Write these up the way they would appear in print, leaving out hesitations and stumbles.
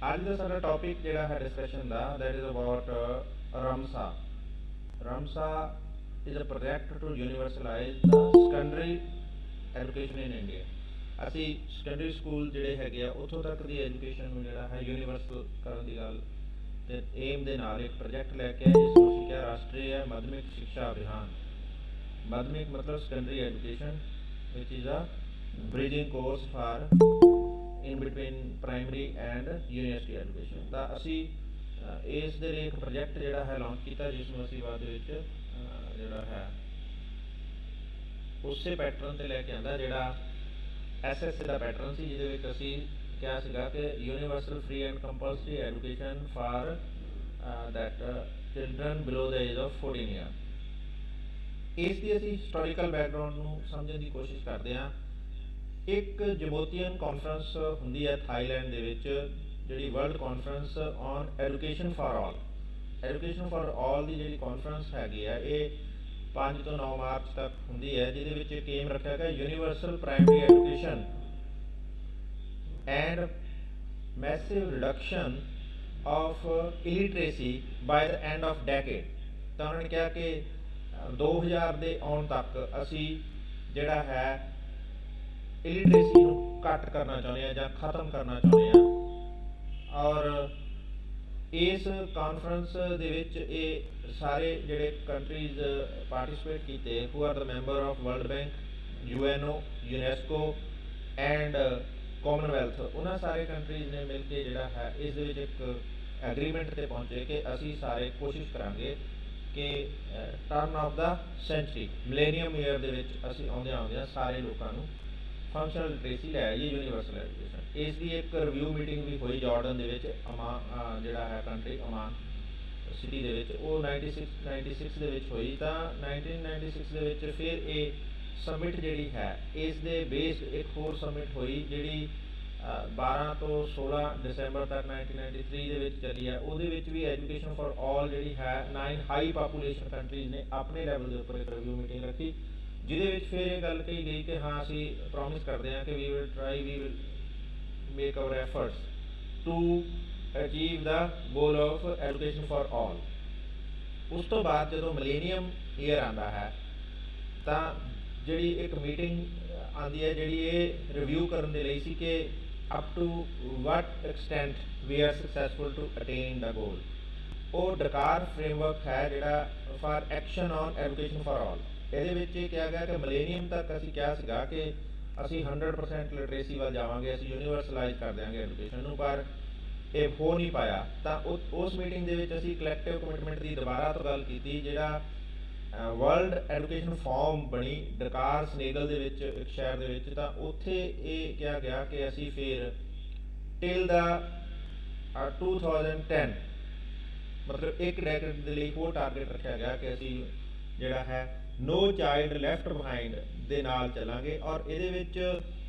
ਅੱਜ ਦਾ ਸਾਡਾ ਟੌਪਿਕ ਜਿਹੜਾ ਹੈ ਡਿਸਕਸ਼ਨ ਦਾ that is about Ramsa. Ramsa is a project to universalize the secondary education in India। ਅਸੀਂ ਸੈਕੰਡਰੀ ਸਕੂਲ ਜਿਹੜੇ ਹੈਗੇ ਆ ਉੱਥੋਂ ਤੱਕ ਦੀ ਐਜੂਕੇਸ਼ਨ ਨੂੰ ਜਿਹੜਾ ਹੈ ਯੂਨੀਵਰਸਲ ਕਰਨ ਦੀ ਗੱਲ ਤੇ ਏਮ ਦੇ ਨਾਲ ਇੱਕ ਪ੍ਰੋਜੈਕਟ ਲੈ ਕੇ ਆਏ ਜਿਸ ਨੂੰ ਅਸੀਂ ਕਿਹਾ ਰਾਸ਼ਟਰੀ ਮਾਧਿਮਿਕ ਸਿੱਖਿਆ ਅਭਿਆਨ। ਮਾਧਿਮਿਕ ਮਤਲਬ secondary education which is a bridging course for in between primary and university education। ਤਾਂ ਅਸੀਂ ਇਸ ਦੇ ਲਈ ਇੱਕ ਪ੍ਰੋਜੈਕਟ ਜਿਹੜਾ ਹੈ ਲਾਂਚ ਕੀਤਾ ਜਿਸ ਨੂੰ ਅਸੀਂ ਬਾਅਦ ਵਿੱਚ ਜਿਹੜਾ ਹੈ ਉਸੇ ਪੈਟਰਨ ਤੇ ਲੈ ਕੇ ਆਂਦਾ ਜਿਹੜਾ SSA ਦਾ ਪੈਟਰਨ ਸੀ, ਜਿਹਦੇ ਵਿੱਚ ਅਸੀਂ ਕਿਹਾ ਸੀਗਾ ਕਿ universal free and compulsory education for that children below the age of 14 year. ਇਸ ਦੀ ਅਸੀਂ ਹਿਸਟੋਰੀਕਲ ਬੈਕਗਰਾਉਂਡ ਨੂੰ ਸਮਝਣ ਦੀ ਕੋਸ਼ਿਸ਼ ਕਰਦੇ ਹਾਂ। ਇੱਕ ਜਮੋਤੀਅਨ ਕਾਨਫਰੰਸ ਹੁੰਦੀ ਹੈ ਥਾਈਲੈਂਡ ਦੇ ਵਿੱਚ, ਜਿਹੜੀ world conference on education for all. Education for all ਦੀ ਜਿਹੜੀ ਕਾਨਫਰੰਸ ਹੈਗੀ ਆ ਇਹ 5 ਤੋਂ 9 ਮਾਰਚ ਤੱਕ ਹੁੰਦੀ ਹੈ, ਜਿਹਦੇ ਵਿੱਚ ਇੱਕ ਏਮ ਰੱਖਿਆ ਗਿਆ universal primary education and massive reduction of illiteracy by the end of decade. ਤਾਂ ਉਹਨਾਂ ਨੇ ਕਿਹਾ ਕਿ 2000 ਦੇ ਆਉਣ ਤੱਕ ਅਸੀਂ ਜਿਹੜਾ ਹੈ ਇਲਿਟਰੇਸੀ ਨੂੰ ਘੱਟ ਕਰਨਾ ਚਾਹੁੰਦੇ ਹਾਂ ਜਾਂ ਖ਼ਤਮ ਕਰਨਾ ਚਾਹੁੰਦੇ ਹਾਂ। ਔਰ ਇਸ ਕਾਨਫਰੰਸ ਦੇ ਵਿੱਚ ਇਹ ਸਾਰੇ ਜਿਹੜੇ ਕੰਟਰੀਜ਼ ਪਾਰਟੀਸਪੇਟ ਕੀਤੇ who are the member of world bank, UNO, UNESCO and Commonwealth, ਉਹਨਾਂ ਸਾਰੇ ਕੰਟਰੀਜ਼ ਨੇ ਮਿਲ ਕੇ ਜਿਹੜਾ ਹੈ ਇਸ ਦੇ ਵਿੱਚ ਇੱਕ ਐਗਰੀਮੈਂਟ 'ਤੇ ਪਹੁੰਚੇ ਕਿ ਅਸੀਂ ਸਾਰੇ ਕੋਸ਼ਿਸ਼ ਕਰਾਂਗੇ ਕਿ ਟਰਨ ਆਫ ਦਾ ਸੈਂਚਰੀ ਮਿਲੇਨੀਅਮ ਈਅਰ ਦੇ ਵਿੱਚ ਅਸੀਂ ਆਉਂਦਿਆਂ ਸਾਰੇ ਲੋਕਾਂ ਨੂੰ ਫੰਕਸ਼ਨਲ ਲਿਟਰੇਸੀ ਲੈ ਆਈਏ, ਯੂਨੀਵਰਸਲ ਐਜੂਕੇਸ਼ਨ। ਇਸ ਦੀ ਇੱਕ ਰਿਵਿਊ ਮੀਟਿੰਗ ਵੀ ਹੋਈ ਜਾਰਡਨ ਦੇ ਵਿੱਚ, ਜਿਹੜਾ ਹੈ ਕੰਟਰੀ ਅਮਾਨ ਸਿਟੀ ਦੇ ਵਿੱਚ, ਉਹ 96 ਦੇ ਵਿੱਚ ਹੋਈ। ਤਾਂ 1996 ਦੇ ਵਿੱਚ ਫਿਰ ਇਹ ਸਮਿਟ ਜਿਹੜੀ ਹੈ ਇਸ ਦੇ ਬੇਸਡ ਇੱਕ ਹੋਰ ਸਮਿਟ ਹੋਈ ਜਿਹੜੀ 12 ਤੋਂ 16 ਦਸੰਬਰ ਤੱਕ 1993 ਦੇ ਵਿੱਚ ਚੱਲੀ ਹੈ। ਉਹਦੇ ਵਿੱਚ ਵੀ ਐਜੂਕੇਸ਼ਨ ਫॉर ਆਲ ਜਿਹੜੀ ਹੈ 9 ਹਾਈ ਪਾਪੂਲੇਸ਼ਨ ਕੰਟਰੀਜ਼ ਨੇ ਆਪਣੇ ਲੈਵਲ ਦੇ ਉੱਪਰ ਇੱਕ ਰਿਵਿਊ ਮੀਟਿੰਗ ਰੱਖੀ, ਜਿਹਦੇ ਵਿੱਚ ਫਿਰ ਇਹ ਗੱਲ ਕਹੀ ਗਈ ਕਿ ਹਾਂ ਅਸੀਂ ਪ੍ਰੋਮਿਸ ਕਰਦੇ ਹਾਂ ਕਿ we will make our efforts to achieve the goal of education for all. ਉਸ ਤੋਂ ਬਾਅਦ ਜਦੋਂ ਮਿਲੇਨੀਅਮ ਈਅਰ ਆਉਂਦਾ ਹੈ ਤਾਂ ਜਿਹੜੀ ਇੱਕ ਮੀਟਿੰਗ ਆਉਂਦੀ ਹੈ ਜਿਹੜੀ ਇਹ ਰਿਵਿਊ ਕਰਨ ਦੇ ਲਈ ਸੀ ਕਿ up to what extent we are successful to attain the goal. ਉਹ ਡਕਾਰ ਫਰੇਮਵਰਕ ਹੈ ਜਿਹੜਾ for action on education for all. ਇਹਦੇ ਵਿੱਚ ਇਹ ਕਿਹਾ ਗਿਆ ਕਿ ਮਿਲੇਨੀਅਮ ਤੱਕ ਅਸੀਂ ਕਿਹਾ ਸੀਗਾ ਕਿ ਅਸੀਂ 100% ਲਿਟਰੇਸੀ ਵੱਲ ਜਾਵਾਂਗੇ, ਅਸੀਂ ਯੂਨੀਵਰਸਲਾਈਜ਼ ਕਰ ਦਿਆਂਗੇ ਐਜੂਕੇਸ਼ਨ ਨੂੰ, ਪਰ ਇਹ ਹੋ ਨਹੀਂ ਪਾਇਆ। ਤਾਂ ਉਸ ਮੀਟਿੰਗ ਦੇ ਵਿੱਚ ਅਸੀਂ ਕਲੈਕਟਿਵ ਕਮਿਟਮੈਂਟ ਦੀ ਦੁਬਾਰਾ ਤੋਂ ਗੱਲ ਕੀਤੀ। ਜਿਹੜਾ ਵਰਲਡ ਐਜੂਕੇਸ਼ਨ ਫੋਰਮ ਬਣੀ ਡਕਾਰ ਸਨੇਗਲ ਦੇ ਵਿੱਚ ਇੱਕ ਸ਼ਹਿਰ ਦੇ ਵਿੱਚ, ਤਾਂ ਉੱਥੇ ਇਹ ਕਿਹਾ ਗਿਆ ਕਿ ਅਸੀਂ ਫਿਰ ਟਿਲ ਦਾ 2010 ਮਤਲਬ ਇੱਕ ਡੈਕੇਡ ਦੇ ਲਈ ਹੋਰ ਟਾਰਗੇਟ ਰੱਖਿਆ ਗਿਆ ਕਿ ਅਸੀਂ ਜਿਹੜਾ ਹੈ ਨੋ ਚਾਈਲਡ ਲੈਫਟ ਬਿਹਾਈਂਡ ਦੇ ਨਾਲ ਚੱਲਾਂਗੇ। ਔਰ ਇਹਦੇ ਵਿੱਚ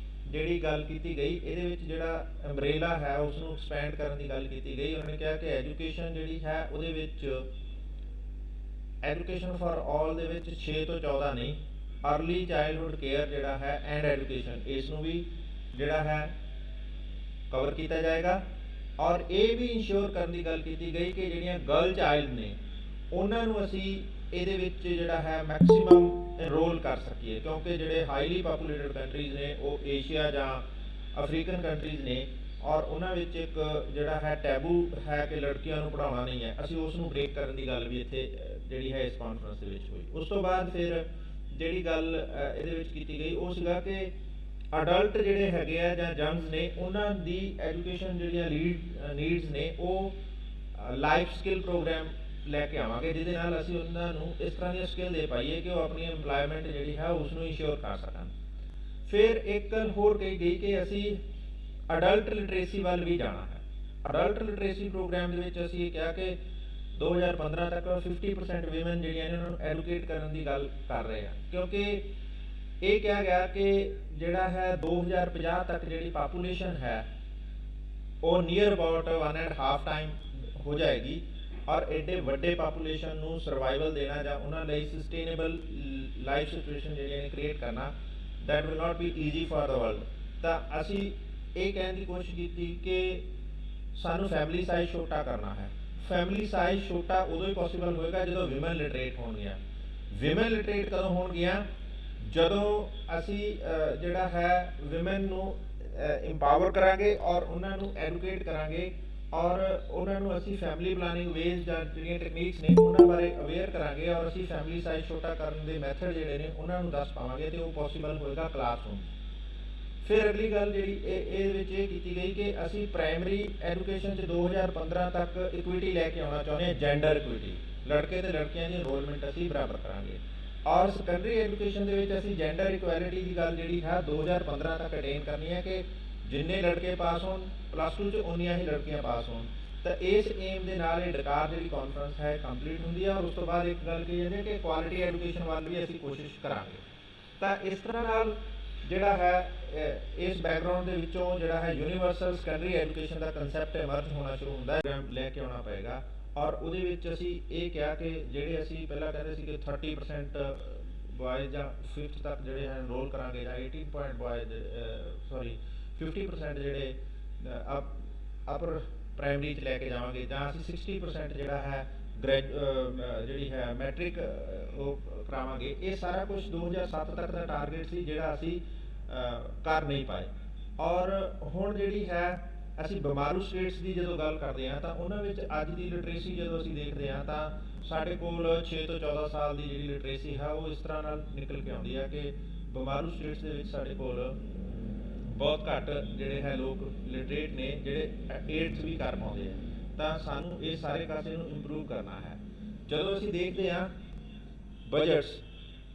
ਜਿਹੜੀ ਗੱਲ ਕੀਤੀ ਗਈ, ਇਹਦੇ ਵਿੱਚ ਜਿਹੜਾ ਅੰਬਰੇਲਾ ਹੈ ਉਸ ਨੂੰ ਐਕਸਪੈਂਡ ਕਰਨ ਦੀ ਗੱਲ ਕੀਤੀ ਗਈ। ਉਹਨੇ ਕਿਹਾ ਕਿ ਐਜੂਕੇਸ਼ਨ ਜਿਹੜੀ ਹੈ ਉਹਦੇ ਵਿੱਚ ਐਜੂਕੇਸ਼ਨ ਫਾਰ ਆਲ ਦੇ ਵਿੱਚ 6 ਤੋਂ 14 ਨਹੀਂ, ਅਰਲੀ ਚਾਈਲਡਹੁੱਡ ਕੇਅਰ ਜਿਹੜਾ ਹੈ ਐਂਡ ਐਜੂਕੇਸ਼ਨ, ਇਸ ਨੂੰ ਵੀ ਜਿਹੜਾ ਹੈ ਕਵਰ ਕੀਤਾ ਜਾਏਗਾ। ਔਰ ਇਹ ਵੀ ਇੰਸ਼ੋਰ ਕਰਨ ਦੀ ਗੱਲ ਕੀਤੀ ਗਈ ਕਿ ਜਿਹੜੀਆਂ ਗਰਲ ਚਾਈਲਡ ਨੇ ਉਹਨਾਂ ਨੂੰ ਅਸੀਂ ਇਹਦੇ ਵਿੱਚ ਜਿਹੜਾ ਹੈ ਮੈਕਸਿਮਮ ਇਨਰੋਲ ਕਰ ਸਕੀਏ, ਕਿਉਂਕਿ ਜਿਹੜੇ ਹਾਈਲੀ ਪਾਪੂਲੇਟਡ ਕੰਟਰੀਜ਼ ਨੇ ਉਹ ਏਸ਼ੀਆ ਜਾਂ ਅਫਰੀਕਨ ਕੰਟਰੀਜ਼ ਨੇ ਔਰ ਉਹਨਾਂ ਵਿੱਚ ਇੱਕ ਜਿਹੜਾ ਹੈ ਟੈਬੂ ਹੈ ਕਿ ਲੜਕੀਆਂ ਨੂੰ ਪੜ੍ਹਾਉਣਾ ਨਹੀਂ ਹੈ। ਅਸੀਂ ਉਸ ਨੂੰ ਬ੍ਰੇਕ ਕਰਨ ਦੀ ਗੱਲ ਵੀ ਇੱਥੇ ਜਿਹੜੀ ਹੈ ਇਸ ਕਾਨਫਰੰਸ ਦੇ ਵਿੱਚ ਹੋਈ। ਉਸ ਤੋਂ ਬਾਅਦ ਫਿਰ ਜਿਹੜੀ ਗੱਲ ਇਹਦੇ ਵਿੱਚ ਕੀਤੀ ਗਈ ਉਹ ਸੀਗਾ ਕਿ ਅਡਲਟ ਜਿਹੜੇ ਹੈਗੇ ਆ ਜਾਂ ਯੰਗਸ ਨੇ ਉਹਨਾਂ ਦੀ ਐਜੂਕੇਸ਼ਨ ਜਿਹੜੀਆਂ ਨੀਡਸ ਨੇ ਉਹ ਲਾਈਫ ਸਕਿੱਲ ਪ੍ਰੋਗਰਾਮ ਲੈ ਕੇ ਆਵਾਂਗੇ, ਜਿਹਦੇ ਨਾਲ ਅਸੀਂ ਉਹਨਾਂ ਨੂੰ ਇਸ ਤਰ੍ਹਾਂ ਦੀਆਂ ਸਕਿੱਲ ਦੇ ਪਾਈਏ ਕਿ ਉਹ ਆਪਣੀ ਇੰਪਲਾਇਮੈਂਟ ਜਿਹੜੀ ਹੈ ਉਸ ਨੂੰ ਇੰਸ਼ੋਰ ਕਰ ਸਕਣ। ਫਿਰ ਇੱਕ ਹੋਰ ਕਹੀ ਗਈ ਕਿ ਅਸੀਂ ਅਡਲਟ ਲਿਟਰੇਸੀ ਵੱਲ ਵੀ ਜਾਣਾ ਹੈ। ਅਡਲਟ ਲਿਟਰੇਸੀ ਪ੍ਰੋਗਰਾਮ ਦੇ ਵਿੱਚ ਅਸੀਂ ਇਹ ਕਿਹਾ ਕਿ 2015 ਤੱਕ 50% ਵੀਮਨ ਜਿਹੜੀਆਂ ਨੇ ਉਹਨਾਂ ਨੂੰ ਐਜੂਕੇਟ ਕਰਨ ਦੀ ਗੱਲ ਕਰ ਰਹੇ ਆ, ਕਿਉਂਕਿ ਇਹ ਕਿਹਾ ਗਿਆ ਕਿ ਜਿਹੜਾ ਹੈ 2050 ਤੱਕ ਜਿਹੜੀ ਪਾਪੂਲੇਸ਼ਨ ਹੈ ਉਹ ਨੀਅਰ ਅਬਾਊਟ 1.5 ਟਾਈਮ ਹੋ ਜਾਏਗੀ। ਔਰ ਐਡੇ ਵੱਡੇ ਪਾਪੂਲੇਸ਼ਨ ਨੂੰ ਸਰਵਾਈਵਲ ਦੇਣਾ ਜਾਂ ਉਹਨਾਂ ਲਈ ਸਸਟੇਨੇਬਲ ਲਾਈਫ ਸਿਚੁਏਸ਼ਨ ਜਿਹੜੀਆਂ ਨੇ ਕ੍ਰੀਏਟ ਕਰਨਾ that will not be easy for the world। ਤਾਂ ਅਸੀਂ ਇਹ ਕਹਿਣ ਦੀ ਕੋਸ਼ਿਸ਼ ਕੀਤੀ ਕਿ ਸਾਨੂੰ ਫੈਮਿਲੀ ਸਾਈਜ਼ ਛੋਟਾ ਕਰਨਾ ਹੈ। ਫੈਮਿਲੀ ਸਾਈਜ਼ ਛੋਟਾ ਉਦੋਂ ਹੀ ਪੋਸੀਬਲ ਹੋਏਗਾ ਜਦੋਂ ਵਿਮਨ ਲਿਟਰੇਟ ਹੋਣਗੀਆਂ। ਵਿਮਨ ਲਿਟਰੇਟ ਕਦੋਂ ਹੋਣਗੀਆਂ? ਜਦੋਂ ਅਸੀਂ ਜਿਹੜਾ ਹੈ ਵਿਮਨ ਨੂੰ ਇੰਪਾਵਰ ਕਰਾਂਗੇ ਔਰ ਉਹਨਾਂ ਨੂੰ ਐਡੂਕੇਟ ਕਰਾਂਗੇ ਔਰ ਉਹਨਾਂ ਨੂੰ ਅਸੀਂ ਫੈਮਿਲੀ ਪਲਾਨਿੰਗ ਵੇਜ਼ ਜਾਂ ਜਿਹੜੀਆਂ ਟੈਕਨੀਕਸ ਨੇ ਉਹਨਾਂ ਬਾਰੇ ਅਵੇਅਰ ਕਰਾਂਗੇ ਔਰ ਅਸੀਂ ਫੈਮਿਲੀ ਸਾਈਜ਼ ਛੋਟਾ ਕਰਨ ਦੇ ਮੈਥਡ ਜਿਹੜੇ ਨੇ ਉਹਨਾਂ ਨੂੰ ਦੱਸ ਪਾਵਾਂਗੇ ਅਤੇ ਉਹ ਪੋਸੀਬਲ ਹੋਏਗਾ ਕਲਾਸਰੂਮ। ਫਿਰ ਅਗਲੀ ਗੱਲ ਜਿਹੜੀ ਇਹਦੇ ਵਿੱਚ ਇਹ ਕੀਤੀ ਗਈ ਕਿ ਅਸੀਂ ਪ੍ਰਾਇਮਰੀ ਐਜੂਕੇਸ਼ਨ 'ਚ 2015 ਤੱਕ ਇਕੁਇਟੀ ਲੈ ਕੇ ਆਉਣਾ ਚਾਹੁੰਦੇ ਹਾਂ, ਜੈਂਡਰ ਇਕੁਇਟੀ, ਲੜਕੇ ਅਤੇ ਲੜਕੀਆਂ ਦੀ ਇਨਰੋਲਮੈਂਟ ਅਸੀਂ ਬਰਾਬਰ ਕਰਾਂਗੇ। ਔਰ ਸੈਕੰਡਰੀ ਐਜੂਕੇਸ਼ਨ ਦੇ ਵਿੱਚ ਅਸੀਂ ਜੈਂਡਰ ਇਕੁਐਲਿਟੀ ਦੀ ਗੱਲ ਜਿਹੜੀ ਹੈ 2015 ਤੱਕ ਅਟੇਨ ਕਰਨੀ ਹੈ ਕਿ ਜਿੰਨੇ ਲੜਕੇ ਪਾਸ ਹੋਣ +2 'ਚ ਉਨੀਆਂ ਹੀ ਲੜਕੀਆਂ ਪਾਸ ਹੋਣ। ਤਾਂ ਇਸ ਏਮ ਦੇ ਨਾਲ ਇਹ ਡਕਾਰ ਜਿਹੜੀ ਕਾਨਫਰੰਸ ਹੈ ਕੰਪਲੀਟ ਹੁੰਦੀ ਹੈ। ਔਰ ਉਸ ਤੋਂ ਬਾਅਦ ਇੱਕ ਗੱਲ ਕਹੀ ਜਾਂਦੀ ਹੈ ਕਿ ਕੁਆਲਿਟੀ ਐਜੂਕੇਸ਼ਨ ਵੱਲ ਵੀ ਅਸੀਂ ਕੋਸ਼ਿਸ਼ ਕਰਾਂਗੇ। ਤਾਂ ਇਸ ਤਰ੍ਹਾਂ ਨਾਲ ਜਿਹੜਾ ਹੈ ਇਸ ਬੈਕਗਰਾਊਂਡ ਦੇ ਵਿੱਚੋਂ ਜਿਹੜਾ ਹੈ ਯੂਨੀਵਰਸਲ ਸੈਕੰਡਰੀ ਐਜੂਕੇਸ਼ਨ ਦਾ ਕੰਸੈਪਟ ਇਮਰਜ ਹੋਣਾ ਸ਼ੁਰੂ ਹੁੰਦਾ ਹੈ, ਲੈ ਕੇ ਆਉਣਾ ਪਏਗਾ। ਔਰ ਉਹਦੇ ਵਿੱਚ ਅਸੀਂ ਇਹ ਕਿਹਾ ਕਿ ਜਿਹੜੇ ਅਸੀਂ ਪਹਿਲਾਂ ਕਹਿੰਦੇ ਸੀ ਕਿ 30% ਬॉयਜ਼ ਜਾਂ 5th ਤੱਕ ਜਿਹੜੇ ਹੈ ਇਨਰੋਲ ਕਰਾਂਗੇ ਜਾਂ 18 ਬॉयਜ਼ 50% ਜਿਹੜੇ ਅਪਰ ਪ੍ਰਾਇਮਰੀ 'ਚ ਲੈ ਕੇ ਜਾਵਾਂਗੇ ਜਾਂ ਅਸੀਂ 60% ਜਿਹੜਾ ਹੈ ਜਿਹੜੀ ਹੈ ਮੈਟ੍ਰਿਕ ਉਹ ਕਰਾਵਾਂਗੇ। ਇਹ ਸਾਰਾ ਕੁਝ 2007 ਤੱਕ ਦਾ ਟਾਰਗੇਟ ਸੀ ਜਿਹੜਾ ਅਸੀਂ ਕਰ ਨਹੀਂ ਪਾਏ। ਔਰ ਹੁਣ ਜਿਹੜੀ ਹੈ ਅਸੀਂ ਬਿਮਾਰੂ ਸਟੇਟਸ ਦੀ ਜਦੋਂ ਗੱਲ ਕਰਦੇ ਹਾਂ ਤਾਂ ਉਹਨਾਂ ਵਿੱਚ ਅੱਜ ਦੀ ਲਿਟਰੇਸੀ ਜਦੋਂ ਅਸੀਂ ਦੇਖਦੇ ਹਾਂ ਤਾਂ ਸਾਡੇ ਕੋਲ 6 ਤੋਂ 14 ਸਾਲ ਦੀ ਜਿਹੜੀ ਲਿਟਰੇਸੀ ਹੈ ਉਹ ਇਸ ਤਰ੍ਹਾਂ ਨਾਲ ਨਿਕਲ ਕੇ ਆਉਂਦੀ ਹੈ ਕਿ ਬਿਮਾਰੂ ਸਟੇਟਸ ਦੇ ਵਿੱਚ ਸਾਡੇ ਕੋਲ ਬਹੁਤ ਘੱਟ ਜਿਹੜੇ ਹੈ ਲੋਕ ਲਿਟਰੇਟ ਨੇ ਜਿਹੜੇ 8th ਵੀ ਕਰ ਪਾਉਂਦੇ ਆ। ਤਾਂ ਸਾਨੂੰ ਇਹ ਸਾਰੇ ਕਾਸੇ ਨੂੰ ਇੰਪਰੂਵ ਕਰਨਾ ਹੈ। ਜਦੋਂ ਅਸੀਂ ਦੇਖਦੇ ਹਾਂ ਬਜਟਸ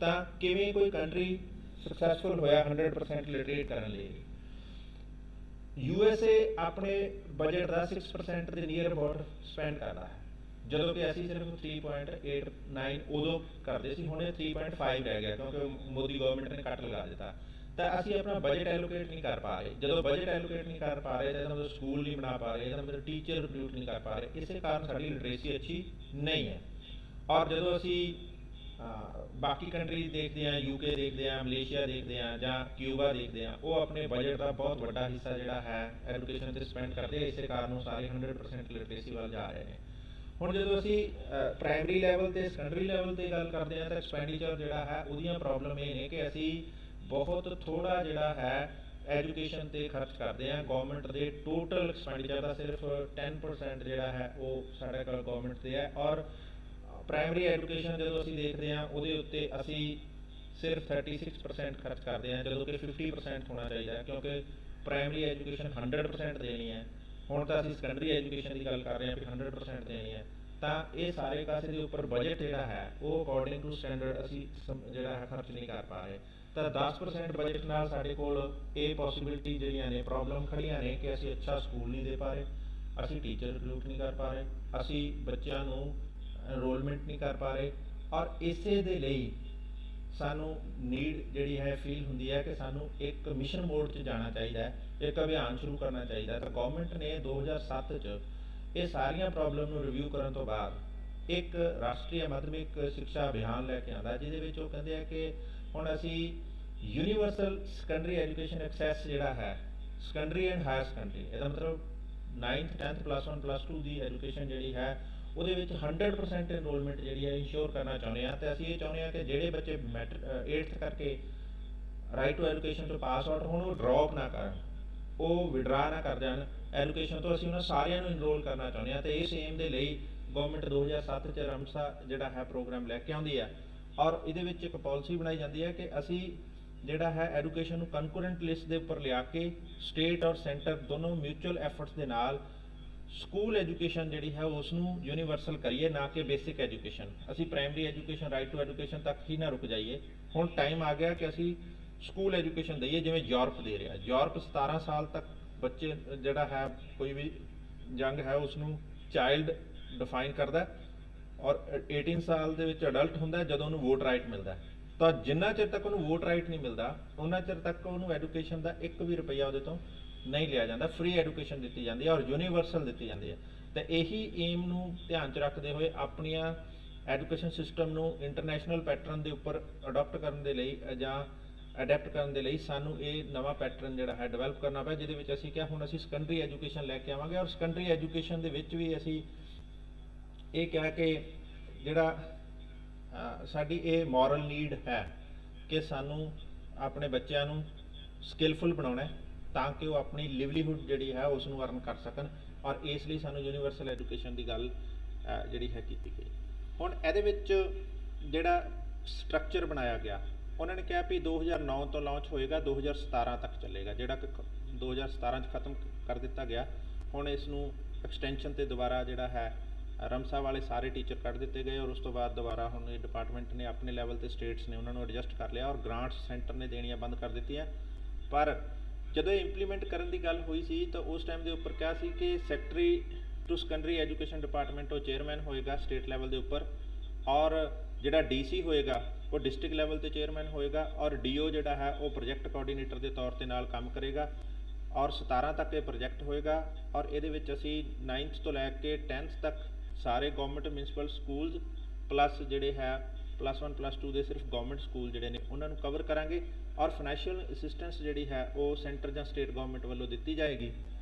ਤਾਂ ਕਿਵੇਂ ਕੋਈ ਕੰਟਰੀ ਸਕਸੈਸਫੁਲ ਹੋਇਆ 100% ਲਿਟਰੇਟ ਕਰਨ ਲਈ। USA ਆਪਣੇ ਬਜਟ ਦਾ 6% ਦੇ ਨੀਅਰ ਅਬਾਊਟ ਸਪੈਂਡ ਕਰਦਾ ਹੈ, ਜਦੋਂ ਕਿ ਅਸੀਂ ਸਿਰਫ 3.89 ਉਦੋਂ ਕਰਦੇ ਸੀ, ਹੁਣ ਇਹ 3.5 ਰਹਿ ਗਿਆ ਕਿਉਂਕਿ ਮੋਦੀ ਗਵਰਨਮੈਂਟ ਨੇ ਕੱਟ ਲਗਾ ਦਿੱਤਾ। ਤਾਂ ਅਸੀਂ ਆਪਣਾ ਬਜਟ ਐਲੋਕੇਟ ਨਹੀਂ ਕਰ ਪਾ ਰਹੇ। ਜਦੋਂ ਬਜਟ ਐਲੋਕੇਟ ਨਹੀਂ ਕਰ ਪਾ ਰਹੇ ਤਾਂ ਇਹਦਾ ਮਤਲਬ ਸਕੂਲ ਨਹੀਂ ਬਣਾ ਪਾ ਰਹੇ, ਇਹਦਾ ਮਤਲਬ ਟੀਚਰ ਰਿਕਰੂਟ ਨਹੀਂ ਕਰ ਪਾ ਰਹੇ। ਇਸੇ ਕਾਰਨ ਸਾਡੀ ਲਿਟਰੇਸੀ ਅੱਛੀ ਨਹੀਂ ਹੈ। ਔਰ ਜਦੋਂ ਅਸੀਂ ਬਾਕੀ ਕੰਟਰੀਜ਼ ਦੇਖਦੇ ਹਾਂ, UK ਦੇਖਦੇ ਹਾਂ, ਮਲੇਸ਼ੀਆ ਦੇਖਦੇ ਹਾਂ ਜਾਂ ਕਿਊਬਾ ਦੇਖਦੇ ਹਾਂ, ਉਹ ਆਪਣੇ ਬਜਟ ਦਾ ਬਹੁਤ ਵੱਡਾ ਹਿੱਸਾ ਜਿਹੜਾ ਹੈ ਐਜੂਕੇਸ਼ਨ 'ਤੇ ਸਪੈਂਡ ਕਰਦੇ ਆ। ਇਸੇ ਕਾਰਨ ਉਹ ਸਾਰੇ 100% ਲਿਟਰੇਸੀ ਵੱਲ ਜਾ ਰਹੇ ਨੇ। ਹੁਣ ਜਦੋਂ ਅਸੀਂ ਪ੍ਰਾਇਮਰੀ ਲੈਵਲ 'ਤੇ ਸੈਕੰਡਰੀ ਲੈਵਲ 'ਤੇ ਗੱਲ ਕਰਦੇ ਹਾਂ ਤਾਂ ਐਕਸਪੈਂਡੀਚਰ ਜਿਹੜਾ ਹੈ ਉਹਦੀਆਂ ਪ੍ਰੋਬਲਮ ਇਹ ਨੇ ਕਿ ਅਸੀਂ ਬਹੁਤ ਥੋੜ੍ਹਾ ਜਿਹੜਾ ਹੈ ਐਜੂਕੇਸ਼ਨ 'ਤੇ ਖਰਚ ਕਰਦੇ ਹਾਂ। ਗੌਰਮੈਂਟ ਦੇ ਟੋਟਲ ਐਕਸਪੈਂਡੀਚਰ ਦਾ ਸਿਰਫ 10% ਜਿਹੜਾ ਹੈ ਉਹ ਸਾਡੇ ਕੋਲ ਗੌਰਮੈਂਟ 'ਤੇ ਹੈ। ਔਰ ਪ੍ਰਾਇਮਰੀ ਐਜੂਕੇਸ਼ਨ ਜਦੋਂ ਅਸੀਂ ਦੇਖਦੇ ਹਾਂ ਉਹਦੇ ਉੱਤੇ ਅਸੀਂ ਸਿਰਫ 36% ਖਰਚ ਕਰਦੇ ਹਾਂ, ਜਦੋਂ ਕਿ 50% ਹੋਣਾ ਚਾਹੀਦਾ ਕਿਉਂਕਿ ਪ੍ਰਾਇਮਰੀ ਐਜੂਕੇਸ਼ਨ 100% ਦੇਣੀ ਹੈ। ਹੁਣ ਤਾਂ ਅਸੀਂ ਸੈਕੰਡਰੀ ਐਜੂਕੇਸ਼ਨ ਦੀ ਗੱਲ ਕਰ ਰਹੇ ਹਾਂ ਕਿ 100% ਦੇਣੀ ਹੈ। ਤਾਂ ਇਹ ਸਾਰੇ ਕਾਸੇ ਦੇ ਉੱਪਰ ਬਜਟ ਜਿਹੜਾ ਹੈ ਉਹ ਅਕੋਰਡਿੰਗ ਟੂ ਸਟੈਂਡਰਡ ਅਸੀਂ ਜਿਹੜਾ ਹੈ ਖਰਚ ਨਹੀਂ ਕਰ ਪਾ ਰਹੇ। ਤਾਂ 10% ਬਜਟ ਨਾਲ ਸਾਡੇ ਕੋਲ ਇਹ ਪੋਸੀਬਿਲਿਟੀ ਜਿਹੜੀਆਂ ਨੇ ਪ੍ਰੋਬਲਮ ਖੜੀਆਂ ਨੇ ਕਿ ਅਸੀਂ ਅੱਛਾ ਸਕੂਲ ਨਹੀਂ ਦੇ ਪਾ ਰਹੇ, ਅਸੀਂ ਟੀਚਰ ਰਿਕਰੂਟ ਨਹੀਂ ਕਰ ਪਾ ਰਹੇ, ਅਸੀਂ ਬੱਚਿਆਂ ਨੂੰ ਐਨਰੋਲਮੈਂਟ ਨਹੀਂ ਕਰ ਪਾ ਰਹੇ। ਔਰ ਇਸੇ ਦੇ ਲਈ ਸਾਨੂੰ ਨੀਡ ਜਿਹੜੀ ਹੈ ਫੀਲ ਹੁੰਦੀ ਹੈ ਕਿ ਸਾਨੂੰ ਇੱਕ ਮਿਸ਼ਨ ਮੋਡ 'ਚ ਜਾਣਾ ਚਾਹੀਦਾ ਹੈ, ਇੱਕ ਅਭਿਆਨ ਸ਼ੁਰੂ ਕਰਨਾ ਚਾਹੀਦਾ। ਤਾਂ ਗੌਰਮੈਂਟ ਨੇ 2007 'ਚ ਇਹ ਸਾਰੀਆਂ ਪ੍ਰੋਬਲਮ ਨੂੰ ਰਿਵਿਊ ਕਰਨ ਤੋਂ ਬਾਅਦ ਇੱਕ ਰਾਸ਼ਟਰੀ ਮਾਧਿਮਿਕ ਸਿੱਖਿਆ ਅਭਿਆਨ ਲੈ ਕੇ ਆਉਂਦਾ, ਜਿਹਦੇ ਵਿੱਚ ਉਹ ਕਹਿੰਦੇ ਆ ਕਿ ਹੁਣ ਅਸੀਂ ਯੂਨੀਵਰਸਲ ਸੈਕੰਡਰੀ ਐਜੂਕੇਸ਼ਨ ਐਕਸੈਸ ਜਿਹੜਾ ਹੈ ਸੈਕੰਡਰੀ ਐਂਡ ਹਾਇਰ ਸੈਕੰਡਰੀ, ਇਹਦਾ ਮਤਲਬ 9th 10th +1 +2 ਦੀ ਐਜੂਕੇਸ਼ਨ ਜਿਹੜੀ ਹੈ ਉਹਦੇ ਵਿੱਚ 100% ਇਨਰੋਲਮੈਂਟ ਜਿਹੜੀ ਹੈ ਇੰਸ਼ੋਰ ਕਰਨਾ ਚਾਹੁੰਦੇ ਹਾਂ। ਅਤੇ ਅਸੀਂ ਇਹ ਚਾਹੁੰਦੇ ਹਾਂ ਕਿ ਜਿਹੜੇ ਬੱਚੇ 8th ਕਰਕੇ ਰਾਈਟ ਟੂ ਐਜੂਕੇਸ਼ਨ ਤੋਂ ਪਾਸ ਆਊਟ ਹੋਣ ਉਹ ਡਰੋਪ ਨਾ ਕਰਨ, ਉਹ ਵਿਡਰਾ ਨਾ ਕਰ ਜਾਣ ਐਜੂਕੇਸ਼ਨ ਤੋਂ। ਅਸੀਂ ਉਹਨਾਂ ਸਾਰਿਆਂ ਨੂੰ ਇਨਰੋਲ ਕਰਨਾ ਚਾਹੁੰਦੇ ਹਾਂ। ਅਤੇ ਇਸ ਏਮ ਦੇ ਲਈ ਗੌਰਮੈਂਟ 2007 'ਚ ਰਮਸਾ ਜਿਹੜਾ ਹੈ ਪ੍ਰੋਗਰਾਮ ਲੈ ਕੇ ਆਉਂਦੀ ਹੈ। ਔਰ ਇਹਦੇ ਵਿੱਚ ਇੱਕ ਪਾਲਿਸੀ ਬਣਾਈ ਜਾਂਦੀ ਹੈ ਕਿ ਅਸੀਂ ਜਿਹੜਾ ਹੈ ਐਜੂਕੇਸ਼ਨ ਨੂੰ ਕੰਕੂਰੈਂਟ ਲਿਸਟ ਦੇ ਉੱਪਰ ਲਿਆ ਕੇ ਸਟੇਟ ਔਰ ਸੈਂਟਰ ਦੋਨੋਂ ਮਿਊਚੁਅਲ ਐਫਰਟਸ ਦੇ ਨਾਲ ਸਕੂਲ ਐਜੂਕੇਸ਼ਨ ਜਿਹੜੀ ਹੈ ਉਸ ਨੂੰ ਯੂਨੀਵਰਸਲ ਕਰੀਏ, ਨਾ ਕਿ ਬੇਸਿਕ ਐਜੂਕੇਸ਼ਨ। ਅਸੀਂ primary education right to education ਤੱਕ ਹੀ ਨਾ ਰੁਕ ਜਾਈਏ। ਹੁਣ ਟਾਈਮ ਆ ਗਿਆ ਕਿ ਅਸੀਂ ਸਕੂਲ ਐਜੂਕੇਸ਼ਨ ਦਈਏ ਜਿਵੇਂ ਯੂਰਪ ਦੇ ਰਿਹਾ। ਯੂਰਪ 17 ਸਾਲ ਤੱਕ ਬੱਚੇ ਜਿਹੜਾ ਹੈ ਕੋਈ ਵੀ ਯੰਗ ਹੈ ਉਸ ਨੂੰ ਚਾਈਲਡ ਡਿਫਾਈਨ ਕਰਦਾ ਔਰ 18 ਸਾਲ ਦੇ ਵਿੱਚ ਅਡਲਟ ਹੁੰਦਾ ਜਦੋਂ ਉਹਨੂੰ ਵੋਟ ਰਾਈਟ ਮਿਲਦਾ। ਤਾਂ ਜਿੰਨਾ ਚਿਰ ਤੱਕ ਉਹਨੂੰ ਵੋਟ ਰਾਈਟ ਨਹੀਂ ਮਿਲਦਾ ਉਹਨਾਂ ਚਿਰ ਤੱਕ ਉਹਨੂੰ ਐਜੂਕੇਸ਼ਨ ਦਾ 1 ਵੀ ਰੁਪਈਆ ਉਹਦੇ ਤੋਂ ਨਹੀਂ ਲਿਆ ਜਾਂਦਾ, ਫ੍ਰੀ ਐਜੂਕੇਸ਼ਨ ਦਿੱਤੀ ਜਾਂਦੀ ਹੈ ਔਰ ਯੂਨੀਵਰਸਲ ਦਿੱਤੀ ਜਾਂਦੀ ਹੈ। ਤਾਂ ਇਹੀ ਏਮ ਨੂੰ ਧਿਆਨ 'ਚ ਰੱਖਦੇ ਹੋਏ ਆਪਣੀਆਂ ਐਜੂਕੇਸ਼ਨ ਸਿਸਟਮ ਨੂੰ ਇੰਟਰਨੈਸ਼ਨਲ ਪੈਟਰਨ ਦੇ ਉੱਪਰ ਅਡਾਪਟ ਕਰਨ ਦੇ ਲਈ ਜਾਂ ਅਡੈਪਟ ਕਰਨ ਦੇ ਲਈ ਸਾਨੂੰ ਇਹ ਨਵਾਂ ਪੈਟਰਨ ਜਿਹੜਾ ਹੈ ਡਿਵੈਲਪ ਕਰਨਾ ਪਿਆ, ਜਿਹਦੇ ਵਿੱਚ ਅਸੀਂ ਕਿਹਾ ਹੁਣ ਅਸੀਂ ਸੈਕੰਡਰੀ ਐਜੂਕੇਸ਼ਨ ਲੈ ਕੇ ਆਵਾਂਗੇ। ਔਰ ਸੈਕੰਡਰੀ ਐਜੂਕੇਸ਼ਨ ਦੇ ਵਿੱਚ ਵੀ ਅਸੀਂ ਇਹ ਕਿਹਾ ਕਿ ਜਿਹੜਾ ਸਾਡੀ ਇਹ ਮੋਰਲ ਨੀਡ ਹੈ ਕਿ ਸਾਨੂੰ ਆਪਣੇ ਬੱਚਿਆਂ ਨੂੰ ਸਕਿੱਲਫੁਲ ਬਣਾਉਣਾ ਹੈ ਤਾਂ ਕਿ ਉਹ ਆਪਣੀ ਲਿਵਲੀਹੁੱਡ ਜਿਹੜੀ ਹੈ ਉਸ ਨੂੰ ਅਰਨ ਕਰ ਸਕਣ, ਔਰ ਇਸ ਲਈ ਸਾਨੂੰ ਯੂਨੀਵਰਸਲ ਐਜੂਕੇਸ਼ਨ ਦੀ ਗੱਲ ਜਿਹੜੀ ਹੈ ਕੀਤੀ ਗਈ। ਹੁਣ ਇਹਦੇ ਵਿੱਚ ਜਿਹੜਾ ਸਟਰਕਚਰ ਬਣਾਇਆ ਗਿਆ, ਉਹਨਾਂ ਨੇ ਕਿਹਾ ਵੀ 2009 ਤੋਂ ਲਾਂਚ ਹੋਏਗਾ, 2017 ਤੱਕ ਚੱਲੇਗਾ, ਜਿਹੜਾ ਕਿ 2017 'ਚ ਖਤਮ ਕਰ ਦਿੱਤਾ ਗਿਆ। ਹੁਣ ਇਸ ਨੂੰ ਐਕਸਟੈਂਸ਼ਨ ਤੇ ਦੁਬਾਰਾ ਜਿਹੜਾ ਹੈ ਰਮਸਾ ਵਾਲੇ ਸਾਰੇ ਟੀਚਰ ਕੱਢ ਦਿੱਤੇ ਗਏ, ਔਰ ਉਸ ਤੋਂ ਬਾਅਦ ਦੁਬਾਰਾ ਹੁਣ ਇਹ ਡਿਪਾਰਟਮੈਂਟ ਨੇ ਆਪਣੇ ਲੈਵਲ ਤੇ ਸਟੇਟਸ ਨੇ ਉਹਨਾਂ ਨੂੰ ਐਡਜਸਟ ਕਰ ਲਿਆ, ਔਰ ਗ੍ਰਾਂਟਸ ਸੈਂਟਰ ਨੇ ਦੇਣੀਆਂ ਬੰਦ ਕਰ ਦਿੱਤੀਆਂ। ਪਰ ਜਦੋਂ ਇਹ ਇੰਪਲੀਮੈਂਟ ਕਰਨ ਦੀ ਗੱਲ ਹੋਈ ਸੀ ਤਾਂ ਉਸ ਟਾਈਮ ਦੇ ਉੱਪਰ ਕਿਹਾ ਸੀ ਕਿ secretary to secondary education department ਉਹ ਚੇਅਰਮੈਨ ਹੋਏਗਾ ਸਟੇਟ ਲੈਵਲ ਦੇ ਉੱਪਰ, ਔਰ ਜਿਹੜਾ ਡੀਸੀ ਹੋਏਗਾ ਉਹ ਡਿਸਟ੍ਰਿਕਟ ਲੈਵਲ ਤੇ ਚੇਅਰਮੈਨ ਹੋਏਗਾ, ਔਰ ਡੀਓ ਜਿਹੜਾ ਹੈ ਉਹ ਪ੍ਰੋਜੈਕਟ ਕੋਆਰਡੀਨੇਟਰ ਦੇ ਤੌਰ ਤੇ ਨਾਲ ਕੰਮ ਕਰੇਗਾ। ਔਰ 17 ਤੱਕ ਇਹ ਪ੍ਰੋਜੈਕਟ ਹੋਏਗਾ, ਔਰ ਇਹਦੇ ਵਿੱਚ ਅਸੀਂ 9th ਤੋਂ ਲੈ ਕੇ 10th ਤੱਕ ਸਾਰੇ ਗਵਰਨਮੈਂਟ ਮਿਊਨਿਸਪਲ ਸਕੂਲਸ ਪਲੱਸ ਜਿਹੜੇ ਹੈ +1 +2 ਦੇ ਸਿਰਫ ਗਵਰਨਮੈਂਟ ਸਕੂਲ ਜਿਹੜੇ ਨੇ ਉਹਨਾਂ ਨੂੰ ਕਵਰ ਕਰਾਂਗੇ, ਔਰ ਫਾਈਨੈਂਸ਼ੀਅਲ ਅਸਿਸਟੈਂਸ ਜਿਹੜੀ ਹੈ ਉਹ ਸੈਂਟਰ ਜਾਂ ਸਟੇਟ ਗਵਰਨਮੈਂਟ ਵੱਲੋਂ ਦਿੱਤੀ ਜਾਏਗੀ।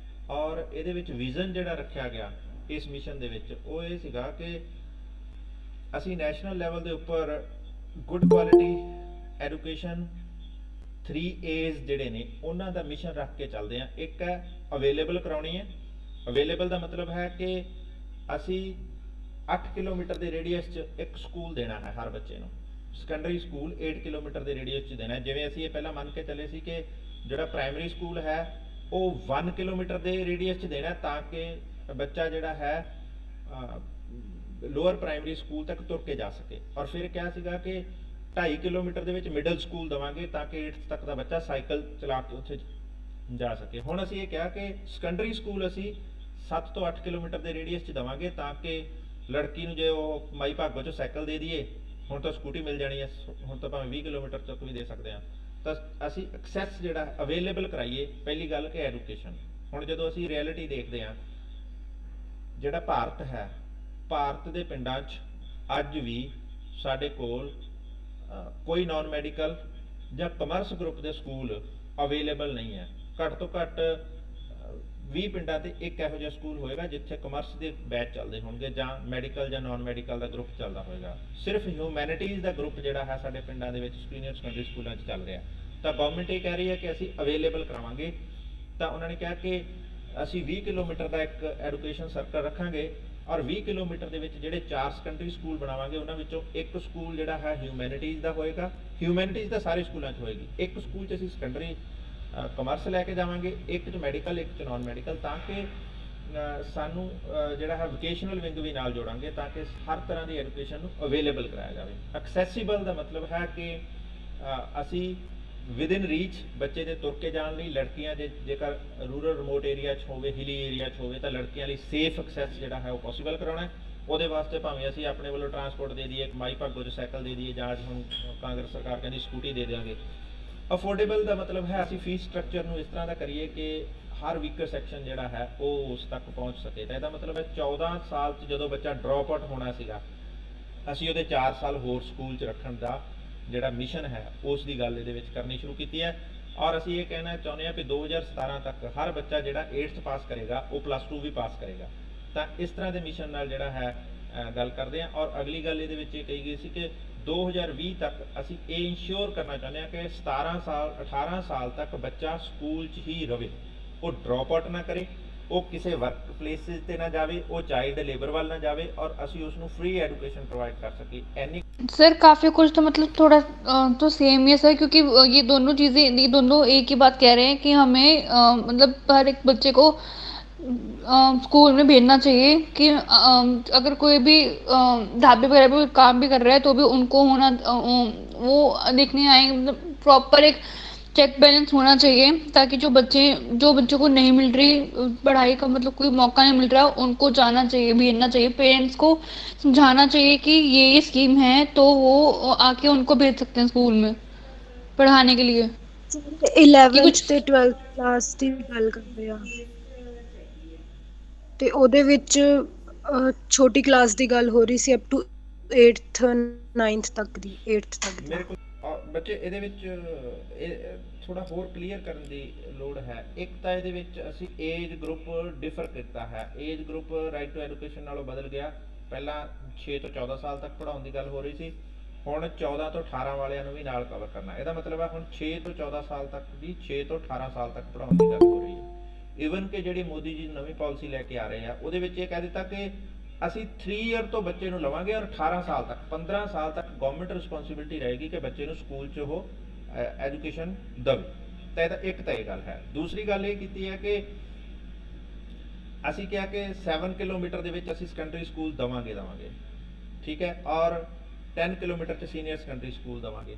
ਔਰ ਇਹਦੇ ਵਿੱਚ ਵਿਜ਼ਨ ਜਿਹੜਾ ਰੱਖਿਆ ਗਿਆ ਇਸ ਮਿਸ਼ਨ ਦੇ ਵਿੱਚ ਉਹ ਇਹ ਸੀਗਾ ਕਿ ਅਸੀਂ ਨੈਸ਼ਨਲ ਲੈਵਲ ਦੇ ਉੱਪਰ ਗੁੱਡ ਕੁਆਲਿਟੀ ਐਜੂਕੇਸ਼ਨ 3 A's ਜਿਹੜੇ ਨੇ ਉਹਨਾਂ ਦਾ ਮਿਸ਼ਨ ਰੱਖ ਕੇ ਚੱਲਦੇ ਹਾਂ। ਇੱਕ ਹੈ ਅਵੇਲੇਬਲ ਕਰਾਉਣੀ ਹੈ। ਅਵੇਲੇਬਲ ਦਾ ਮਤਲਬ ਹੈ ਕਿ ਅਸੀਂ 8 ਕਿਲੋਮੀਟਰ ਦੇ ਰੇਡੀਅਸ 'ਚ ਇੱਕ ਸਕੂਲ ਦੇਣਾ ਹੈ ਹਰ ਬੱਚੇ ਨੂੰ। ਸੈਕੰਡਰੀ ਸਕੂਲ 8 ਕਿਲੋਮੀਟਰ ਦੇ ਰੇਡੀਅਸ 'ਚ ਦੇਣਾ ਹੈ। ਜਿਵੇਂ ਅਸੀਂ ਇਹ ਪਹਿਲਾਂ ਮੰਨ ਕੇ ਚੱਲੇ ਸੀ ਕਿ ਜਿਹੜਾ ਪ੍ਰਾਇਮਰੀ ਸਕੂਲ ਹੈ ਉਹ 1 ਕਿਲੋਮੀਟਰ ਦੇ ਰੇਡੀਅਸ 'ਚ ਦੇਣਾ ਤਾਂ ਕਿ ਬੱਚਾ ਜਿਹੜਾ ਹੈ ਲੋਅਰ ਪ੍ਰਾਇਮਰੀ ਸਕੂਲ ਤੱਕ ਤੁਰ ਕੇ ਜਾ ਸਕੇ। ਔਰ ਫਿਰ ਕਿਹਾ ਸੀਗਾ ਕਿ 2.5 ਕਿਲੋਮੀਟਰ ਦੇ ਵਿੱਚ ਮਿਡਲ ਸਕੂਲ ਦੇਵਾਂਗੇ ਤਾਂ ਕਿ 8th ਤੱਕ ਦਾ ਬੱਚਾ ਸਾਈਕਲ ਚਲਾ ਕੇ ਉੱਥੇ ਜਾ ਸਕੇ। ਹੁਣ ਅਸੀਂ ਇਹ ਕਿਹਾ ਕਿ ਸੈਕੰਡਰੀ ਸਕੂਲ ਅਸੀਂ 7 ਤੋਂ 8 ਕਿਲੋਮੀਟਰ ਦੇ ਰੇਡੀਅਸ 'ਚ ਦੇਵਾਂਗੇ ਤਾਂ ਕਿ ਲੜਕੀ ਨੂੰ ਜੇ ਉਹ ਮਾਈ ਭਾਗੋ 'ਚੋਂ ਸਾਈਕਲ ਦੇ ਦਈਏ, ਹੁਣ ਤਾਂ ਸਕੂਟੀ ਮਿਲ ਜਾਣੀ ਹੈ, ਹੁਣ ਤਾਂ ਭਾਵੇਂ 20 ਕਿਲੋਮੀਟਰ ਤੱਕ ਵੀ ਦੇ ਸਕਦੇ ਹਾਂ, ਤਾਂ ਅਸੀਂ ਐਕਸੈਸ ਜਿਹੜਾ ਅਵੇਲੇਬਲ ਕਰਾਈਏ। ਪਹਿਲੀ ਗੱਲ ਕਿ ਐਜੂਕੇਸ਼ਨ। ਹੁਣ ਜਦੋਂ ਅਸੀਂ ਰਿਐਲਿਟੀ ਦੇਖਦੇ ਹਾਂ, ਜਿਹੜਾ ਭਾਰਤ ਹੈ, ਭਾਰਤ ਦੇ ਪਿੰਡਾਂ 'ਚ ਅੱਜ ਵੀ ਸਾਡੇ ਕੋਲ ਕੋਈ ਨਾਨ ਮੈਡੀਕਲ ਜਾਂ ਕਮਰਸ ਗਰੁੱਪ ਦੇ ਸਕੂਲ ਅਵੇਲੇਬਲ ਨਹੀਂ ਹੈ। ਘੱਟ ਤੋਂ ਘੱਟ 20 ਪਿੰਡਾਂ ਤੇ ਇੱਕ ਇਹੋ ਜਿਹਾ ਸਕੂਲ ਹੋਏਗਾ ਜਿੱਥੇ ਕਮਰਸ ਦੇ ਬੈਚ ਚੱਲਦੇ ਹੋਣਗੇ ਜਾਂ ਮੈਡੀਕਲ ਜਾਂ ਨਾਨ ਮੈਡੀਕਲ ਦਾ ਗਰੁੱਪ ਚੱਲਦਾ ਹੋਏਗਾ। ਸਿਰਫ ਹਿਊਮੈਨਿਟੀਜ਼ ਦਾ ਗਰੁੱਪ ਜਿਹੜਾ ਹੈ ਸਾਡੇ ਪਿੰਡਾਂ ਦੇ ਵਿੱਚ ਸੀਨੀਅਰ ਸੈਕੰਡਰੀ ਸਕੂਲਾਂ 'ਚ ਚੱਲ ਰਿਹਾ। ਤਾਂ ਗਵਰਨਮੈਂਟ ਇਹ ਕਹਿ ਰਹੀ ਹੈ ਕਿ ਅਸੀਂ ਅਵੇਲੇਬਲ ਕਰਾਵਾਂਗੇ। ਤਾਂ ਉਹਨਾਂ ਨੇ ਕਿਹਾ ਕਿ ਅਸੀਂ 20 ਕਿਲੋਮੀਟਰ ਦਾ ਇੱਕ ਐਜੂਕੇਸ਼ਨ ਸਰਕਲ ਰੱਖਾਂਗੇ, ਔਰ 20 ਕਿਲੋਮੀਟਰ ਦੇ ਵਿੱਚ ਜਿਹੜੇ 4 ਸੈਕੰਡਰੀ ਸਕੂਲ ਬਣਾਵਾਂਗੇ ਉਹਨਾਂ ਵਿੱਚੋਂ ਇੱਕ ਸਕੂਲ ਜਿਹੜਾ ਹੈ ਹਿਊਮੈਨਿਟੀਜ਼ ਦਾ ਹੋਏਗਾ। ਹਿਊਮੈਨਿਟੀਜ਼ ਤਾਂ ਸਾਰੇ ਸਕੂਲਾਂ 'ਚ ਹੋਏਗੀ। ਇੱਕ ਸਕੂਲ 'ਚ ਅਸੀਂ ਸੈਕੰਡਰੀ ਕਮਰਸ ਲੈ ਕੇ ਜਾਵਾਂਗੇ, ਇੱਕ 'ਚ ਮੈਡੀਕਲ, ਇੱਕ 'ਚ ਨਾਨ ਮੈਡੀਕਲ, ਤਾਂ ਕਿ ਸਾਨੂੰ ਜਿਹੜਾ ਹੈ ਵੋਕੇਸ਼ਨਲ ਵਿੰਗ ਵੀ ਨਾਲ ਜੋੜਾਂਗੇ ਤਾਂ ਕਿ ਹਰ ਤਰ੍ਹਾਂ ਦੀ ਐਜੂਕੇਸ਼ਨ ਨੂੰ ਅਵੇਲੇਬਲ ਕਰਾਇਆ ਜਾਵੇ। ਐਕਸੈਸਿਬਲ ਦਾ ਮਤਲਬ ਹੈ ਕਿ ਅਸੀਂ ਵਿਦਿਨ ਰੀਚ ਬੱਚੇ ਦੇ ਤੁਰ ਕੇ ਜਾਣ ਲਈ, ਲੜਕੀਆਂ ਜੇਕਰ ਰੂਰਲ ਰਿਮੋਟ ਏਰੀਆ 'ਚ ਹੋਵੇ, ਹਿਲੀ ਏਰੀਆ 'ਚ ਹੋਵੇ ਤਾਂ ਲੜਕੀਆਂ ਲਈ ਸੇਫ ਐਕਸੈਸ ਜਿਹੜਾ ਹੈ ਉਹ ਪੋਸੀਬਲ ਕਰਾਉਣਾ। ਉਹਦੇ ਵਾਸਤੇ ਭਾਵੇਂ ਅਸੀਂ ਆਪਣੇ ਵੱਲੋਂ ਟਰਾਂਸਪੋਰਟ ਦੇ ਦਈਏ, ਮਾਈ ਭਾਗੋ 'ਚ ਸਾਈਕਲ ਦੇ ਦਈਏ, ਜਾਂ ਹੁਣ ਕਾਂਗਰਸ ਸਰਕਾਰ ਕਹਿੰਦੀ ਸਕੂਟੀ ਦੇ ਦਿਆਂਗੇ। ਅਫੋਰਡੇਬਲ ਦਾ ਮਤਲਬ ਹੈ ਅਸੀਂ ਫੀਸ ਸਟਰਕਚਰ ਨੂੰ ਇਸ ਤਰ੍ਹਾਂ ਦਾ ਕਰੀਏ ਕਿ ਹਰ ਵੀਕਰ ਸੈਕਸ਼ਨ ਜਿਹੜਾ ਹੈ ਉਹ ਉਸ ਤੱਕ ਪਹੁੰਚ ਸਕੇ। ਤਾਂ ਇਹਦਾ ਮਤਲਬ ਹੈ 14 ਸਾਲ 'ਚ ਜਦੋਂ ਬੱਚਾ ਡ੍ਰੌਪ ਆਊਟ ਹੋਣਾ ਸੀਗਾ, ਅਸੀਂ ਉਹਦੇ 4 ਸਾਲ ਹੋਰ ਸਕੂਲ 'ਚ ਰੱਖਣ ਦਾ ਜਿਹੜਾ ਮਿਸ਼ਨ ਹੈ ਉਸ ਦੀ ਗੱਲ ਇਹਦੇ ਵਿੱਚ ਕਰਨੀ ਸ਼ੁਰੂ ਕੀਤੀ ਹੈ। ਔਰ ਅਸੀਂ ਇਹ ਕਹਿਣਾ ਚਾਹੁੰਦੇ ਹਾਂ ਕਿ 2017 ਤੱਕ ਹਰ ਬੱਚਾ ਜਿਹੜਾ 8th ਪਾਸ ਕਰੇਗਾ ਉਹ +2 ਵੀ ਪਾਸ ਕਰੇਗਾ। ਤਾਂ ਇਸ ਤਰ੍ਹਾਂ ਦੇ ਮਿਸ਼ਨ ਨਾਲ ਜਿਹੜਾ ਹੈ ਗੱਲ ਕਰਦੇ ਹਾਂ। ਔਰ ਅਗਲੀ ਗੱਲ ਇਹਦੇ ਵਿੱਚ ਇਹ ਕਹੀ ਗਈ ਸੀ ਕਿ 2020 ਤੱਕ ਅਸੀਂ ਇਹ ਇੰਸ਼ੋਰ ਕਰਨਾ ਚਾਹੁੰਦੇ ਹਾਂ ਕਿ 18 ਸਾਲ ਤੱਕ ਬੱਚਾ ਸਕੂਲ 'ਚ ਹੀ ਰਵੇ, ਉਹ ਡ੍ਰੌਪ ਆਊਟ ਨਾ ਕਰੇ, ਉਹ ਕਿਸੇ ਵਰਕ ਪਲੇਸਿਸ ਤੇ ਨਾ ਜਾਵੇ, ਉਹ ਚਾਈਲਡ ਲੇਬਰ ਵੱਲ ਨਾ ਜਾਵੇ, ਔਰ ਅਸੀਂ ਉਸ ਨੂੰ फ्री एजुकेशन प्रोवाइड कर सके। एनी सर काफ़ी कुछ तो मतलब थोड़ा तो सेम ही है सर, क्योंकि ये दोनों चीज़ें, ये दोनों एक ही बात कह रहे हैं कि हमें मतलब हर एक बच्चे को स्कूल में भेजना चाहिए कि अगर कोई भी ढाबे वगैरह पे काम भी कर रहा है तो भी उनको होना वो देखने आए, मतलब प्रॉपर एक चेक बैलेंस होना चाहिए, ताकि जो बच्चों को नहीं मिल रही पढ़ाई का, मतलब कोई मौका नहीं मिल रहा, उनको जाना चाहिए, भेजना चाहिए। पेरेंट्स को समझाना चाहिए कि ये स्कीम है तो वो आके उनको भेज सकते हैं स्कूल में पढ़ाने के लिए। 11th कुछ ਤੇ 12th ਕਲਾਸ ਦੀ ਗੱਲ ਕਰਦੇ ਆ ਤੇ ਉਹਦੇ ਵਿੱਚ ਛੋਟੀ ਕਲਾਸ ਦੀ ਗੱਲ ਹੋ ਰਹੀ ਸੀ, ਅਪ ਟੂ 8th 9th ਤੱਕ ਦੀ 8th ਤੱਕ ਦੀ। ਬੱਚੇ ਇਹਦੇ ਵਿੱਚ ਥੋੜਾ ਹੋਰ ਕਲੀਅਰ ਕਰਨ ਦੀ ਲੋੜ ਹੈ। ਇੱਕ ਤਾਂ ਇਹਦੇ ਵਿੱਚ ਅਸੀਂ ਏਜ ਗਰੁੱਪ ਡਿਫਰ ਕੀਤਾ ਹੈ। Age group right to education ਨਾਲੋਂ ਬਦਲ ਗਿਆ। ਪਹਿਲਾਂ 6 ਤੋਂ 14 ਸਾਲ ਤੱਕ ਪੜ੍ਹਾਉਣ ਦੀ ਗੱਲ ਹੋ ਰਹੀ ਸੀ, ਹੁਣ 14 ਤੋਂ 18 ਵਾਲਿਆਂ ਨੂੰ ਵੀ ਨਾਲ ਕਵਰ ਕਰਨਾ। ਇਹਦਾ ਮਤਲਬ ਹੈ ਹੁਣ 6 ਤੋਂ 14 ਸਾਲ ਤੱਕ ਦੀ 6 ਤੋਂ 18 ਸਾਲ ਤੱਕ ਪੜ੍ਹਾਉਣ ਦੀ ਗੱਲ ਹੋ ਰਹੀ ਹੈ। ਈਵਨ ਕਿ ਜਿਹੜੀ ਮੋਦੀ ਜੀ ਨਵੀਂ ਪਾਲਿਸੀ ਲੈ ਕੇ ਆ ਰਹੇ ਆ, ਉਹਦੇ ਵਿੱਚ ਇਹ ਕਹਿ ਦਿੱਤਾ ਕਿ ਅਸੀਂ 3 ਈਅਰ ਤੋਂ ਬੱਚੇ ਨੂੰ ਲਵਾਂਗੇ ਔਰ 18 ਸਾਲ ਤੱਕ 15 ਸਾਲ ਤੱਕ ਗਵਰਨਮੈਂਟ ਰਿਸਪੌਂਸਿਬਿਲਿਟੀ ਰਹੇਗੀ ਕਿ ਬੱਚੇ ਨੂੰ ਸਕੂਲ 'ਚ ਉਹ ਐਜੂਕੇਸ਼ਨ ਦੇਵੇ। ਤਾਂ ਇਹਦਾ ਇੱਕ ਤਾਂ ਇਹ ਗੱਲ ਹੈ। ਦੂਸਰੀ ਗੱਲ ਇਹ ਕੀਤੀ ਹੈ ਕਿ ਅਸੀਂ ਕਿਹਾ ਕਿ 7 ਕਿਲੋਮੀਟਰ ਦੇ ਵਿੱਚ ਅਸੀਂ ਸੈਕੰਡਰੀ ਸਕੂਲ ਦੇਵਾਂਗੇ, ਠੀਕ ਹੈ, ਔਰ 10 ਕਿਲੋਮੀਟਰ 'ਚ ਸੀਨੀਅਰ ਸੈਕੰਡਰੀ ਸਕੂਲ ਦੇਵਾਂਗੇ,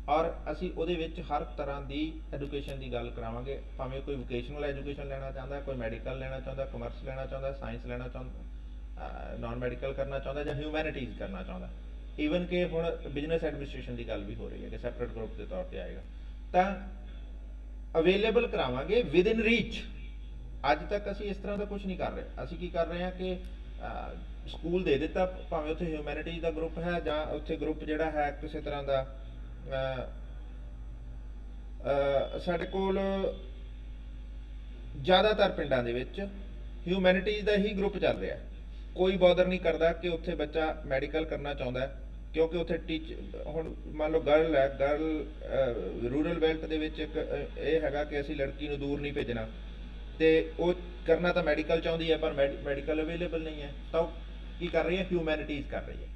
ਔਰ ਅਸੀਂ ਉਹਦੇ ਵਿੱਚ ਹਰ ਤਰ੍ਹਾਂ ਦੀ ਐਜੂਕੇਸ਼ਨ ਦੀ ਗੱਲ ਕਰਾਵਾਂਗੇ। ਭਾਵੇਂ ਕੋਈ ਵੋਕੇਸ਼ਨਲ ਐਜੂਕੇਸ਼ਨ ਲੈਣਾ ਚਾਹੁੰਦਾ, ਕੋਈ ਮੈਡੀਕਲ ਲੈਣਾ ਚਾਹੁੰਦਾ, ਕਮਰਸ ਲੈਣਾ ਚਾਹੁੰਦਾ, ਸਾਇੰਸ ਲੈਣਾ ਚਾਹੁੰਦਾ, ਨॉन ਮੈਡੀਕਲ ਕਰਨਾ ਚਾਹੁੰਦਾ ਜਾਂ ਹਿਊਮੈਨਿਟੀਜ਼ ਕਰਨਾ ਚਾਹੁੰਦਾ। ਈਵਨ ਕਿ ਹੁਣ ਬਿਜ਼ਨਸ ਐਡਮਿਨਿਸਟ੍ਰੇਸ਼ਨ ਦੀ ਗੱਲ ਵੀ ਹੋ ਰਹੀ ਹੈ ਕਿ ਸੈਪਰੇਟ ਗਰੁੱਪ ਦੇ ਤੌਰ ਤੇ ਆਏਗਾ, ਤਾਂ ਅਵੇਲੇਬਲ ਕਰਾਵਾਂਗੇ ਵਿਦ ਇਨ ਰੀਚ। ਅੱਜ ਤੱਕ ਅਸੀਂ ਇਸ ਤਰ੍ਹਾਂ ਦਾ ਕੁਝ ਨਹੀਂ ਕਰ ਰਹੇ। ਅਸੀਂ ਕੀ ਕਰ ਰਹੇ ਹਾਂ ਕਿ ਸਕੂਲ ਦੇ ਦਿੱਤਾ, ਭਾਵੇਂ ਉੱਥੇ ਹਿਊਮੈਨਿਟੀਜ਼ ਦਾ ਗਰੁੱਪ ਹੈ ਜਾਂ ਉੱਥੇ ਗਰੁੱਪ ਜਿਹੜਾ ਹੈ ਕਿਸੇ ਤਰ੍ਹਾਂ ਦਾ ਸਾਡੇ ਕੋਲ ਜ਼ਿਆਦਾਤਰ ਪਿੰਡਾਂ ਦੇ ਵਿੱਚ ਹਿਊਮੈਨਿਟੀਜ਼ ਦਾ ਹੀ ਗਰੁੱਪ ਚੱਲ ਰਿਹਾ। ਕੋਈ ਬੋਦਰ ਨਹੀਂ ਕਰਦਾ ਕਿ ਉੱਥੇ ਬੱਚਾ ਮੈਡੀਕਲ ਕਰਨਾ ਚਾਹੁੰਦਾ, ਕਿਉਂਕਿ ਉੱਥੇ ਹੁਣ ਮੰਨ ਲਓ ਗਰਲ ਰੂਰਲ ਬੈਲਟ ਦੇ ਵਿੱਚ ਇੱਕ ਇਹ ਹੈਗਾ ਕਿ ਅਸੀਂ ਲੜਕੀ ਨੂੰ ਦੂਰ ਨਹੀਂ ਭੇਜਣਾ, ਤੇ ਉਹ ਕਰਨਾ ਤਾਂ ਮੈਡੀਕਲ ਚਾਹੁੰਦੀ ਹੈ ਪਰ ਮੈਡੀਕਲ ਅਵੇਲੇਬਲ ਨਹੀਂ ਹੈ, ਤਾਂ ਉਹ ਕੀ ਕਰ ਰਹੀ ਹੈ, ਹਿਊਮੈਨਿਟੀਜ਼ ਕਰ ਰਹੀ ਹੈ।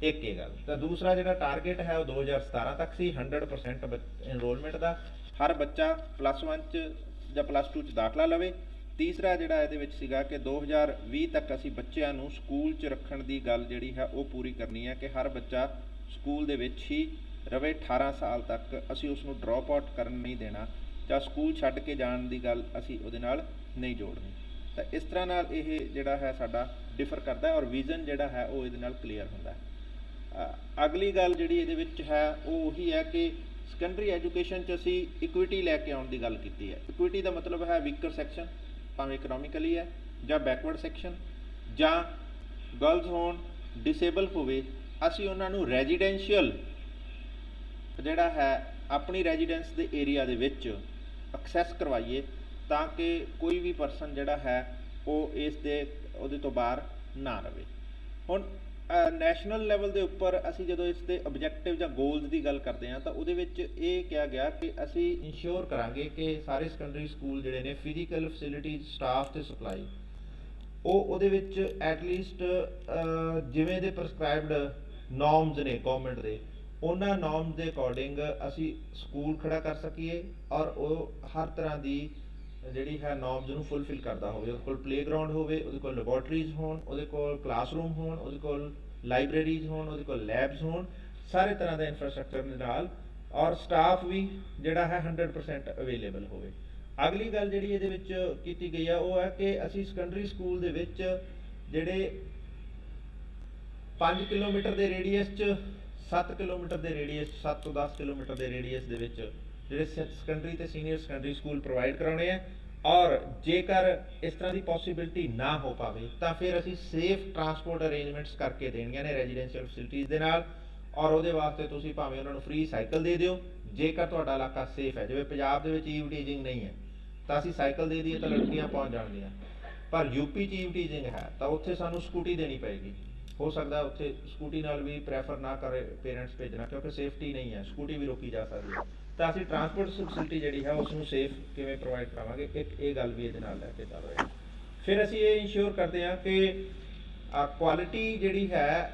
ਇੱਕ ਇਹ ਗੱਲ। ਤਾਂ ਦੂਸਰਾ ਜਿਹੜਾ ਟਾਰਗੇਟ ਹੈ ਉਹ 2017 ਤੱਕ ਸੀ 100% ਇਨਰੋਲਮੈਂਟ ਦਾ, ਹਰ ਬੱਚਾ +1 'ਚ ਜਾਂ +2 'ਚ ਦਾਖਲਾ ਲਵੇ। ਤੀਸਰਾ ਜਿਹੜਾ ਇਹਦੇ ਵਿੱਚ ਸੀਗਾ ਕਿ 2020 ਤੱਕ ਅਸੀਂ ਬੱਚਿਆਂ ਨੂੰ ਸਕੂਲ 'ਚ ਰੱਖਣ ਦੀ ਗੱਲ ਜਿਹੜੀ ਹੈ ਉਹ ਪੂਰੀ ਕਰਨੀ ਹੈ ਕਿ ਹਰ ਬੱਚਾ ਸਕੂਲ ਦੇ ਵਿੱਚ ਹੀ ਰਵੇ 18 ਸਾਲ ਤੱਕ। ਅਸੀਂ ਉਸ ਨੂੰ ਡਰੋਪ ਆਊਟ ਕਰਨ ਨਹੀਂ ਦੇਣਾ ਜਾਂ ਸਕੂਲ ਛੱਡ ਕੇ ਜਾਣ ਦੀ ਗੱਲ ਅਸੀਂ ਉਹਦੇ ਨਾਲ ਨਹੀਂ ਜੋੜਨੀ। ਤਾਂ ਇਸ ਤਰ੍ਹਾਂ ਨਾਲ ਇਹ ਜਿਹੜਾ ਹੈ ਸਾਡਾ ਡਿਫਰ ਕਰਦਾ ਹੈ ਔਰ ਵਿਜ਼ਨ ਜਿਹੜਾ ਹੈ ਉਹ ਇਹਦੇ ਨਾਲ ਕਲੀਅਰ ਹੁੰਦਾ ਹੈ। ਅਗਲੀ ਗੱਲ ਜਿਹੜੀ ਇਹਦੇ ਵਿੱਚ ਹੈ ਉਹ ਉਹੀ ਹੈ ਕਿ ਸੈਕੰਡਰੀ ਐਜੂਕੇਸ਼ਨ 'ਚ ਅਸੀਂ ਇਕੁਇਟੀ ਲੈ ਕੇ ਆਉਣ ਦੀ ਗੱਲ ਕੀਤੀ ਹੈ। ਇਕੁਇਟੀ ਦਾ ਮਤਲਬ ਹੈ ਵੀਕਰ ਸੈਕਸ਼ਨ, ਭਾਵੇਂ ਇਕਨੋਮਿਕਲੀ ਹੈ ਜਾਂ ਬੈਕਵਰਡ ਸੈਕਸ਼ਨ ਜਾਂ ਗਰਲਸ ਹੋਣ, ਡਿਸੇਬਲ ਹੋਵੇ, ਅਸੀਂ ਉਹਨਾਂ ਨੂੰ ਰੈਜ਼ੀਡੈਂਸ਼ੀਅਲ ਜਿਹੜਾ ਹੈ ਆਪਣੀ ਰੈਜ਼ੀਡੈਂਸ ਦੇ ਏਰੀਆ ਦੇ ਵਿੱਚ ਐਕਸੈਸ ਕਰਵਾਈਏ ਤਾਂ ਕਿ ਕੋਈ ਵੀ ਪਰਸਨ ਜਿਹੜਾ ਹੈ ਉਹ ਉਹਦੇ ਤੋਂ ਬਾਹਰ ਨਾ ਰਵੇ। ਹੁਣ ਨੈਸ਼ਨਲ ਲੈਵਲ ਦੇ ਉੱਪਰ ਅਸੀਂ ਜਦੋਂ ਇਸ ਦੇ ਆਬਜੈਕਟਿਵ ਜਾਂ ਗੋਲਸ ਦੀ ਗੱਲ ਕਰਦੇ ਹਾਂ ਤਾਂ ਉਹਦੇ ਵਿੱਚ ਇਹ ਕਿਹਾ ਗਿਆ ਕਿ ਅਸੀਂ ਇੰਸ਼ੋਰ ਕਰਾਂਗੇ ਕਿ ਸਾਰੇ ਸੈਕੰਡਰੀ ਸਕੂਲ ਜਿਹੜੇ ਨੇ ਫਿਜ਼ੀਕਲ ਫੈਸਿਲਿਟੀਜ਼, ਸਟਾਫ ਤੇ ਸਪਲਾਈ ਉਹਦੇ ਵਿੱਚ ਐਟਲੀਸਟ ਜਿਵੇਂ ਦੇ ਪ੍ਰਸਕ੍ਰਾਈਬਡ ਨੋਰਮਸ ਨੇ ਗਵਰਨਮੈਂਟ ਦੇ, ਉਹਨਾਂ ਨੋਰਮਸ ਦੇ ਅਕੋਰਡਿੰਗ ਅਸੀਂ ਸਕੂਲ ਖੜਾ ਕਰ ਸਕੀਏ ਔਰ ਉਹ ਹਰ ਤਰ੍ਹਾਂ ਦੀ ਜਿਹੜੀ ਹੈ ਨੋਰਮਸ ਨੂੰ ਫੁੱਲਫਿਲ ਕਰਦਾ ਹੋਵੇ। ਉਹਦੇ ਕੋਲ ਪਲੇਗਰਾਊਂਡ ਹੋਵੇ, ਉਹਦੇ ਕੋਲ ਲੈਬੋਰਟਰੀਜ਼ ਹੋਣ, ਉਹਦੇ ਕੋਲ ਕਲਾਸਰੂਮ ਹੋਣ, ਉਹਦੇ ਕੋਲ ਲਾਇਬ੍ਰੇਰੀਜ਼ ਹੋਣ, ਉਹਦੇ ਕੋਲ ਲੈਬਸ ਹੋਣ, ਸਾਰੇ ਤਰ੍ਹਾਂ ਦਾ ਇਨਫਰਾਸਟ੍ਰਕਚਰ ਦੇ ਨਾਲ, ਔਰ ਸਟਾਫ ਵੀ ਜਿਹੜਾ ਹੈ 100% ਅਵੇਲੇਬਲ ਹੋਵੇ। ਅਗਲੀ ਗੱਲ ਜਿਹੜੀ ਇਹਦੇ ਵਿੱਚ ਕੀਤੀ ਗਈ ਆ ਉਹ ਹੈ ਕਿ ਅਸੀਂ ਸੈਕੰਡਰੀ ਸਕੂਲ ਦੇ ਵਿੱਚ ਜਿਹੜੇ 5 ਕਿਲੋਮੀਟਰ ਦੇ ਰੇਡੀਅਸ 'ਚ 7 ਕਿਲੋਮੀਟਰ ਦੇ ਰੇਡੀਅਸ 7 ਤੋਂ 10 ਕਿਲੋਮੀਟਰ ਦੇ ਰੇਡੀਅਸ ਦੇ ਵਿੱਚ ਜਿਹੜੇ ਸੈਕੰਡਰੀ ਤੇ ਸੀਨੀਅਰ ਸੈਕੰਡਰੀ ਸਕੂਲ ਪ੍ਰੋਵਾਈਡ ਕਰਾਉਣੇ ਆ। ਔਰ ਜੇਕਰ ਇਸ ਤਰ੍ਹਾਂ ਦੀ ਪੋਸੀਬਿਲਿਟੀ ਨਾ ਹੋ ਪਾਵੇ ਤਾਂ ਫਿਰ ਅਸੀਂ ਸੇਫ ਟਰਾਂਸਪੋਰਟ ਅਰੇਂਜਮੈਂਟਸ ਕਰਕੇ ਦੇਣੀਆਂ ਨੇ ਰੈਜ਼ੀਡੈਂਸ਼ੀਅਲ ਫੈਸਿਲਿਟੀਜ਼ ਦੇ ਨਾਲ, ਔਰ ਉਹਦੇ ਵਾਸਤੇ ਤੁਸੀਂ ਭਾਵੇਂ ਉਹਨਾਂ ਨੂੰ ਫ੍ਰੀ ਸਾਈਕਲ ਦੇ ਦਿਓ ਜੇਕਰ ਤੁਹਾਡਾ ਇਲਾਕਾ ਸੇਫ ਹੈ। ਜਿਵੇਂ ਪੰਜਾਬ ਦੇ ਵਿੱਚ ਈਵ ਟੀਜ਼ਿੰਗ ਨਹੀਂ ਹੈ ਤਾਂ ਅਸੀਂ ਸਾਈਕਲ ਦੇ ਦਈਏ ਤਾਂ ਲੜਕੀਆਂ ਪਹੁੰਚ ਜਾਣਗੀਆਂ, ਪਰ ਯੂਪੀ 'ਚ ਈਵ ਟੀਜ਼ਿੰਗ ਹੈ ਤਾਂ ਉੱਥੇ ਸਾਨੂੰ ਸਕੂਟੀ ਦੇਣੀ ਪਏਗੀ। ਹੋ ਸਕਦਾ ਉੱਥੇ ਸਕੂਟੀ ਨਾਲ ਵੀ ਪ੍ਰੈਫਰ ਨਾ ਕਰੇ ਪੇਰੈਂਟਸ ਭੇਜਣਾ ਕਿਉਂਕਿ ਸੇਫਟੀ ਨਹੀਂ ਹੈ, ਸਕੂਟੀ ਵੀ ਰੋਕੀ ਜਾ ਸਕਦੀ ਹੈ। ਤਾਂ ਅਸੀਂ ਟਰਾਂਸਪੋਰਟ ਫੈਸਿਲਿਟੀ ਜਿਹੜੀ ਹੈ ਉਸ ਨੂੰ ਸੇਫ ਕਿਵੇਂ ਪ੍ਰੋਵਾਈਡ ਕਰਾਵਾਂਗੇ, ਇੱਕ ਇਹ ਗੱਲ ਵੀ ਇਹਦੇ ਨਾਲ ਲੈ ਕੇ ਚੱਲ ਰਹੇ ਹਾਂ। ਫਿਰ ਅਸੀਂ ਇਹ ਇੰਸ਼ੋਰ ਕਰਦੇ ਹਾਂ ਕਿ ਕੁਆਲਿਟੀ ਜਿਹੜੀ ਹੈ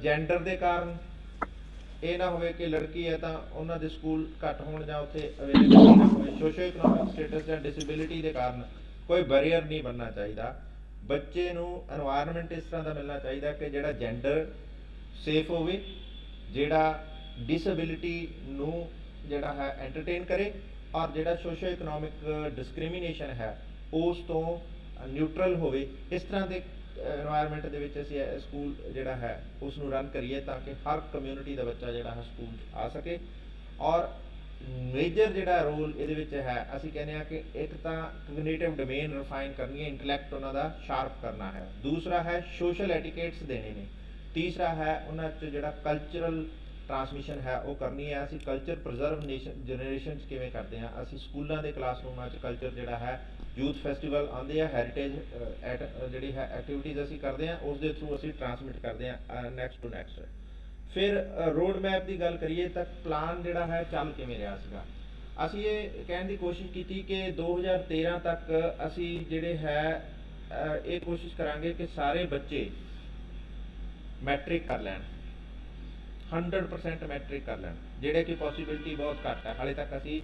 ਜੈਂਡਰ ਦੇ ਕਾਰਨ ਇਹ ਨਾ ਹੋਵੇ ਕਿ ਲੜਕੀ ਹੈ ਤਾਂ ਉਹਨਾਂ ਦੇ ਸਕੂਲ ਘੱਟ ਹੋਣ ਜਾਂ ਉੱਥੇ ਅਵੇਲੇਬਲ ਨਾ ਹੋਵੇ। ਸੋਸ਼ੋ ਇਕਨੋਮਿਕ ਸਟੇਟਸ ਜਾਂ ਡਿਸੇਬਿਲਿਟੀ ਦੇ ਕਾਰਨ ਕੋਈ ਬੈਰੀਅਰ ਨਹੀਂ ਬਣਨਾ ਚਾਹੀਦਾ। ਬੱਚੇ ਨੂੰ এনवायरमेंट ਇਸ ਤਰ੍ਹਾਂ ਦਾ ਮਿਲਣਾ ਚਾਹੀਦਾ ਕਿ ਜਿਹੜਾ ਜੈਂਡਰ ਸੇਫ ਹੋਵੇ, ਜਿਹੜਾ ਡਿਸੇਬਿਲਿਟੀ ਨੂੰ ਜਿਹੜਾ ਹੈ ਐਂਟਰਟੇਨ ਕਰੇ, ਔਰ ਜਿਹੜਾ ਸੋਸ਼ੋ ਇਕਨੋਮਿਕ ਡਿਸਕ੍ਰਿਮੀਨੇਸ਼ਨ ਹੈ ਉਸ ਤੋਂ ਨਿਊਟਰਲ ਹੋਵੇ। ਇਸ ਤਰ੍ਹਾਂ ਦੇ এনवायरमेंट ਦੇ ਵਿੱਚ ਅਸੀਂ ਸਕੂਲ ਜਿਹੜਾ ਹੈ ਉਸ ਨੂੰ ਰਨ ਕਰੀਏ ਤਾਂ ਕਿ ਹਰ ਕਮਿਊਨਿਟੀ ਦਾ ਬੱਚਾ ਜਿਹੜਾ ਹੈ ਸਕੂਲ ਆ ਸਕੇ। ਔਰ ਮੇਜਰ ਜਿਹੜਾ ਰੋਲ ਇਹਦੇ ਵਿੱਚ ਹੈ ਅਸੀਂ ਕਹਿੰਦੇ ਹਾਂ ਕਿ ਇੱਕ ਤਾਂ ਕੋਗਨੀਟਿਵ ਡੋਮੇਨ ਰਿਫਾਈਨ ਕਰਨੀ ਹੈ, ਇੰਟੈਲੈਕਟ ਉਹਨਾਂ ਦਾ ਸ਼ਾਰਪ ਕਰਨਾ ਹੈ। ਦੂਸਰਾ ਹੈ ਸੋਸ਼ਲ ਐਟੀਕੇਟਸ ਦੇਣੇ ਨੇ। ਤੀਸਰਾ ਹੈ ਉਹਨਾਂ 'ਚ ਜਿਹੜਾ ਕਲਚਰਲ ਟਰਾਂਸਮਿਸ਼ਨ ਹੈ ਉਹ ਕਰਨੀ ਹੈ। ਅਸੀਂ ਕਲਚਰ ਪ੍ਰੀਜ਼ਰਵ ਜਨਰੇਸ਼ਨ 'ਚ ਕਿਵੇਂ ਕਰਦੇ ਹਾਂ, ਅਸੀਂ ਸਕੂਲਾਂ ਦੇ ਕਲਾਸਰੂਮਾਂ 'ਚ ਕਲਚਰ ਜਿਹੜਾ ਹੈ, ਯੂਥ ਫੈਸਟੀਵਲ ਆਉਂਦੇ ਆ, ਹੈਰੀਟੇਜ ਜਿਹੜੀ ਹੈ ਐਕਟੀਵਿਟੀਜ਼ ਅਸੀਂ ਕਰਦੇ ਹਾਂ, ਉਸ ਦੇ ਥਰੂ ਅਸੀਂ ਟਰਾਂਸਮਿਟ ਕਰਦੇ ਹਾਂ ਨੈਕਸਟ ਟੂ ਨੈਕਸਟ। ਫਿਰ ਰੋਡ ਮੈਪ ਦੀ ਗੱਲ ਕਰੀਏ ਤਾਂ ਪਲਾਨ ਜਿਹੜਾ ਹੈ ਚੱਲ ਕਿਵੇਂ ਰਿਹਾ ਸੀਗਾ। ਅਸੀਂ ਇਹ ਕਹਿਣ ਦੀ ਕੋਸ਼ਿਸ਼ ਕੀਤੀ ਕਿ 2013 ਤੱਕ ਅਸੀਂ ਜਿਹੜੇ ਹੈ ਇਹ ਕੋਸ਼ਿਸ਼ ਕਰਾਂਗੇ ਕਿ ਸਾਰੇ ਬੱਚੇ ਮੈਟ੍ਰਿਕ ਕਰ ਲੈਣ, 100% ਮੈਟ੍ਰਿਕ ਕਰ ਲੈਣ, ਜਿਹੜੇ ਕਿ ਪੋਸੀਬਿਲਿਟੀ ਬਹੁਤ ਘੱਟ ਹੈ। ਹਾਲੇ ਤੱਕ ਅਸੀਂ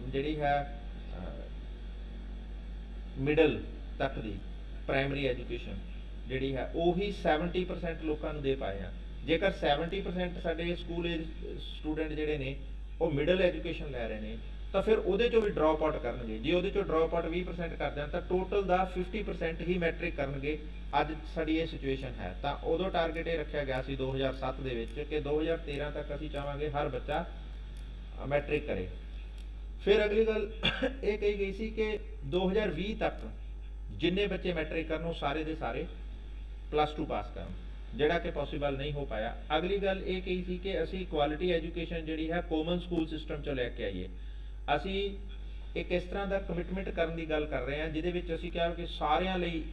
ਜਿਹੜੀ ਹੈ ਮਿਡਲ ਤੱਕ ਦੀ ਪ੍ਰਾਇਮਰੀ ਐਜੂਕੇਸ਼ਨ ਜਿਹੜੀ ਹੈ ਉਹੀ 70% ਲੋਕਾਂ ਨੂੰ ਦੇ ਪਾਏ ਆ। ਜੇਕਰ 70% ਸਾਡੇ ਸਕੂਲ ਏਜ ਸਟੂਡੈਂਟ ਜਿਹੜੇ ਨੇ ਉਹ ਮਿਡਲ ਐਜੂਕੇਸ਼ਨ ਲੈ ਰਹੇ ਨੇ ਤਾਂ ਫਿਰ ਉਹਦੇ ਚੋਂ ਵੀ ਡ੍ਰੌਪ ਆਊਟ ਕਰਨਗੇ। ਜੇ ਉਹਦੇ ਚੋਂ ਡ੍ਰੌਪ ਆਊਟ 20% ਕਰਦੇ ਹਨ ਤਾਂ ਟੋਟਲ ਦਾ 50% ਹੀ ਮੈਟ੍ਰਿਕ ਕਰਨਗੇ। ਅੱਜ ਸਾਡੀ ਇਹ ਸਿਚੁਏਸ਼ਨ ਹੈ। ਤਾਂ ਉਦੋਂ ਟਾਰਗੇਟ ਇਹ ਰੱਖਿਆ ਗਿਆ ਸੀ 2007 ਦੇ ਵਿੱਚ ਕਿ 2013 ਤੱਕ ਅਸੀਂ ਚਾਹਾਂਗੇ ਹਰ ਬੱਚਾ ਮੈਟ੍ਰਿਕ ਕਰੇ। ਫਿਰ ਅਗਲੀ ਗੱਲ ਇਹ ਕਹੀ ਗਈ ਸੀ ਕਿ 2020 ਤੱਕ ਜਿੰਨੇ ਬੱਚੇ ਮੈਟ੍ਰਿਕ ਕਰਨ ਉਹ ਸਾਰੇ ਦੇ ਸਾਰੇ +2 ਪਾਸ ਕਰਨ, ਜਿਹੜਾ ਕਿ ਪੋਸੀਬਲ ਨਹੀਂ ਹੋ ਪਾਇਆ। ਅਗਲੀ ਗੱਲ ਇਹ ਕਹੀ ਸੀ ਕਿ ਅਸੀਂ ਕੁਆਲਿਟੀ ਐਜੂਕੇਸ਼ਨ ਜਿਹੜੀ ਹੈ ਕਾਮਨ ਸਕੂਲ ਸਿਸਟਮ 'ਚੋਂ ਲੈ ਕੇ ਆਈਏ। ਅਸੀਂ ਇੱਕ ਇਸ ਤਰ੍ਹਾਂ ਦਾ ਕਮਿਟਮੈਂਟ ਕਰਨ ਦੀ ਗੱਲ ਕਰ ਰਹੇ ਹਾਂ ਜਿਹਦੇ ਵਿੱਚ ਅਸੀਂ ਕਿਹਾ ਕਿ ਸਾਰਿਆਂ ਲਈ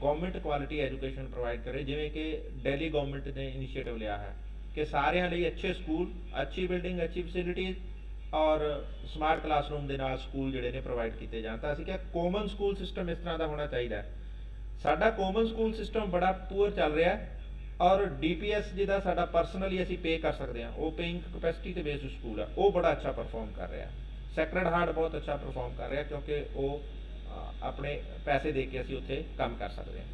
ਗਵਰਨਮੈਂਟ ਕੁਆਲਿਟੀ ਐਜੂਕੇਸ਼ਨ ਪ੍ਰੋਵਾਈਡ ਕਰੇ, ਜਿਵੇਂ ਕਿ ਦਿੱਲੀ ਗਵਰਨਮੈਂਟ ਨੇ ਇਨੀਸ਼ੀਏਟਿਵ ਲਿਆ ਹੈ ਕਿ ਸਾਰਿਆਂ ਲਈ ਅੱਛੇ ਸਕੂਲ, ਅੱਛੀ ਬਿਲਡਿੰਗ, ਅੱਛੀ ਫੈਸਿਲਿਟੀਜ਼ ਔਰ ਸਮਾਰਟ ਕਲਾਸਰੂਮ ਦੇ ਨਾਲ ਸਕੂਲ ਜਿਹੜੇ ਨੇ ਪ੍ਰੋਵਾਈਡ ਕੀਤੇ ਜਾਣ। ਤਾਂ ਅਸੀਂ ਕਿਹਾ ਕਾਮਨ ਸਕੂਲ ਸਿਸਟਮ ਇਸ ਤਰ੍ਹਾਂ ਦਾ ਹੋਣਾ ਚਾਹੀਦਾ ਹੈ। ਸਾਡਾ ਕਾਮਨ ਸਕੂਲ ਸਿਸਟਮ ਬੜਾ ਪੂਅਰ ਚੱਲ ਰਿਹਾ ਹੈ ਔਰ DPS ਜਿਹਦਾ ਸਾਡਾ ਪਰਸਨਲੀ ਅਸੀਂ ਪੇ ਕਰ ਸਕਦੇ ਹਾਂ, ਉਹ ਪੇਇੰਗ ਕਪੈਸਿਟੀ ਤੇ ਬੇਸਡ ਸਕੂਲ ਆ, ਉਹ ਬੜਾ ਅੱਛਾ ਪਰਫਾਰਮ ਕਰ ਰਿਹਾ। ਸੈਕਰਡ ਹਾਰਟ ਬਹੁਤ ਅੱਛਾ ਪਰਫਾਰਮ ਕਰ ਰਿਹਾ ਕਿਉਂਕਿ ਉਹ ਆਪਣੇ ਪੈਸੇ ਦੇ ਕੇ ਅਸੀਂ ਉੱਥੇ ਕੰਮ ਕਰ ਸਕਦੇ ਹਾਂ।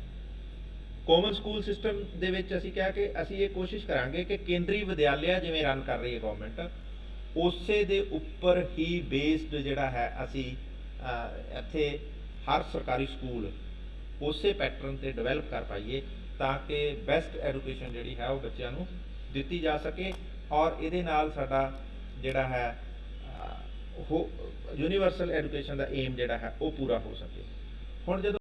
ਕਾਮਨ ਸਕੂਲ ਸਿਸਟਮ ਦੇ ਵਿੱਚ ਅਸੀਂ ਕਿਹਾ ਕਿ ਅਸੀਂ ਇਹ ਕੋਸ਼ਿਸ਼ ਕਰਾਂਗੇ ਕਿ ਕੇਂਦਰੀ ਵਿਦਿਆਲਿਆ ਜਿਵੇਂ ਰਨ ਕਰ ਰਹੀ ਹੈ ਗਵਰਨਮੈਂਟ, ਉਸੇ ਦੇ ਉੱਪਰ ਹੀ ਬੇਸਡ ਜਿਹੜਾ ਹੈ ਅਸੀਂ ਇੱਥੇ ਹਰ ਸਰਕਾਰੀ ਸਕੂਲ ਉਸੇ ਪੈਟਰਨ ਤੇ ਡਿਵੈਲਪ ਕਰ ਪਾਈਏ ਤਾਂ ਕਿ ਬੈਸਟ ਐਜੂਕੇਸ਼ਨ ਜਿਹੜੀ ਹੈ ਉਹ ਬੱਚਿਆਂ ਨੂੰ ਦਿੱਤੀ ਜਾ ਸਕੇ ਔਰ ਇਹਦੇ ਨਾਲ ਸਾਡਾ ਜਿਹੜਾ ਹੈ ਯੂਨੀਵਰਸਲ ਐਜੂਕੇਸ਼ਨ ਦਾ ਏਮ ਜਿਹੜਾ ਹੈ ਉਹ ਪੂਰਾ ਹੋ ਸਕੇ। ਹੁਣ ਜਦੋਂ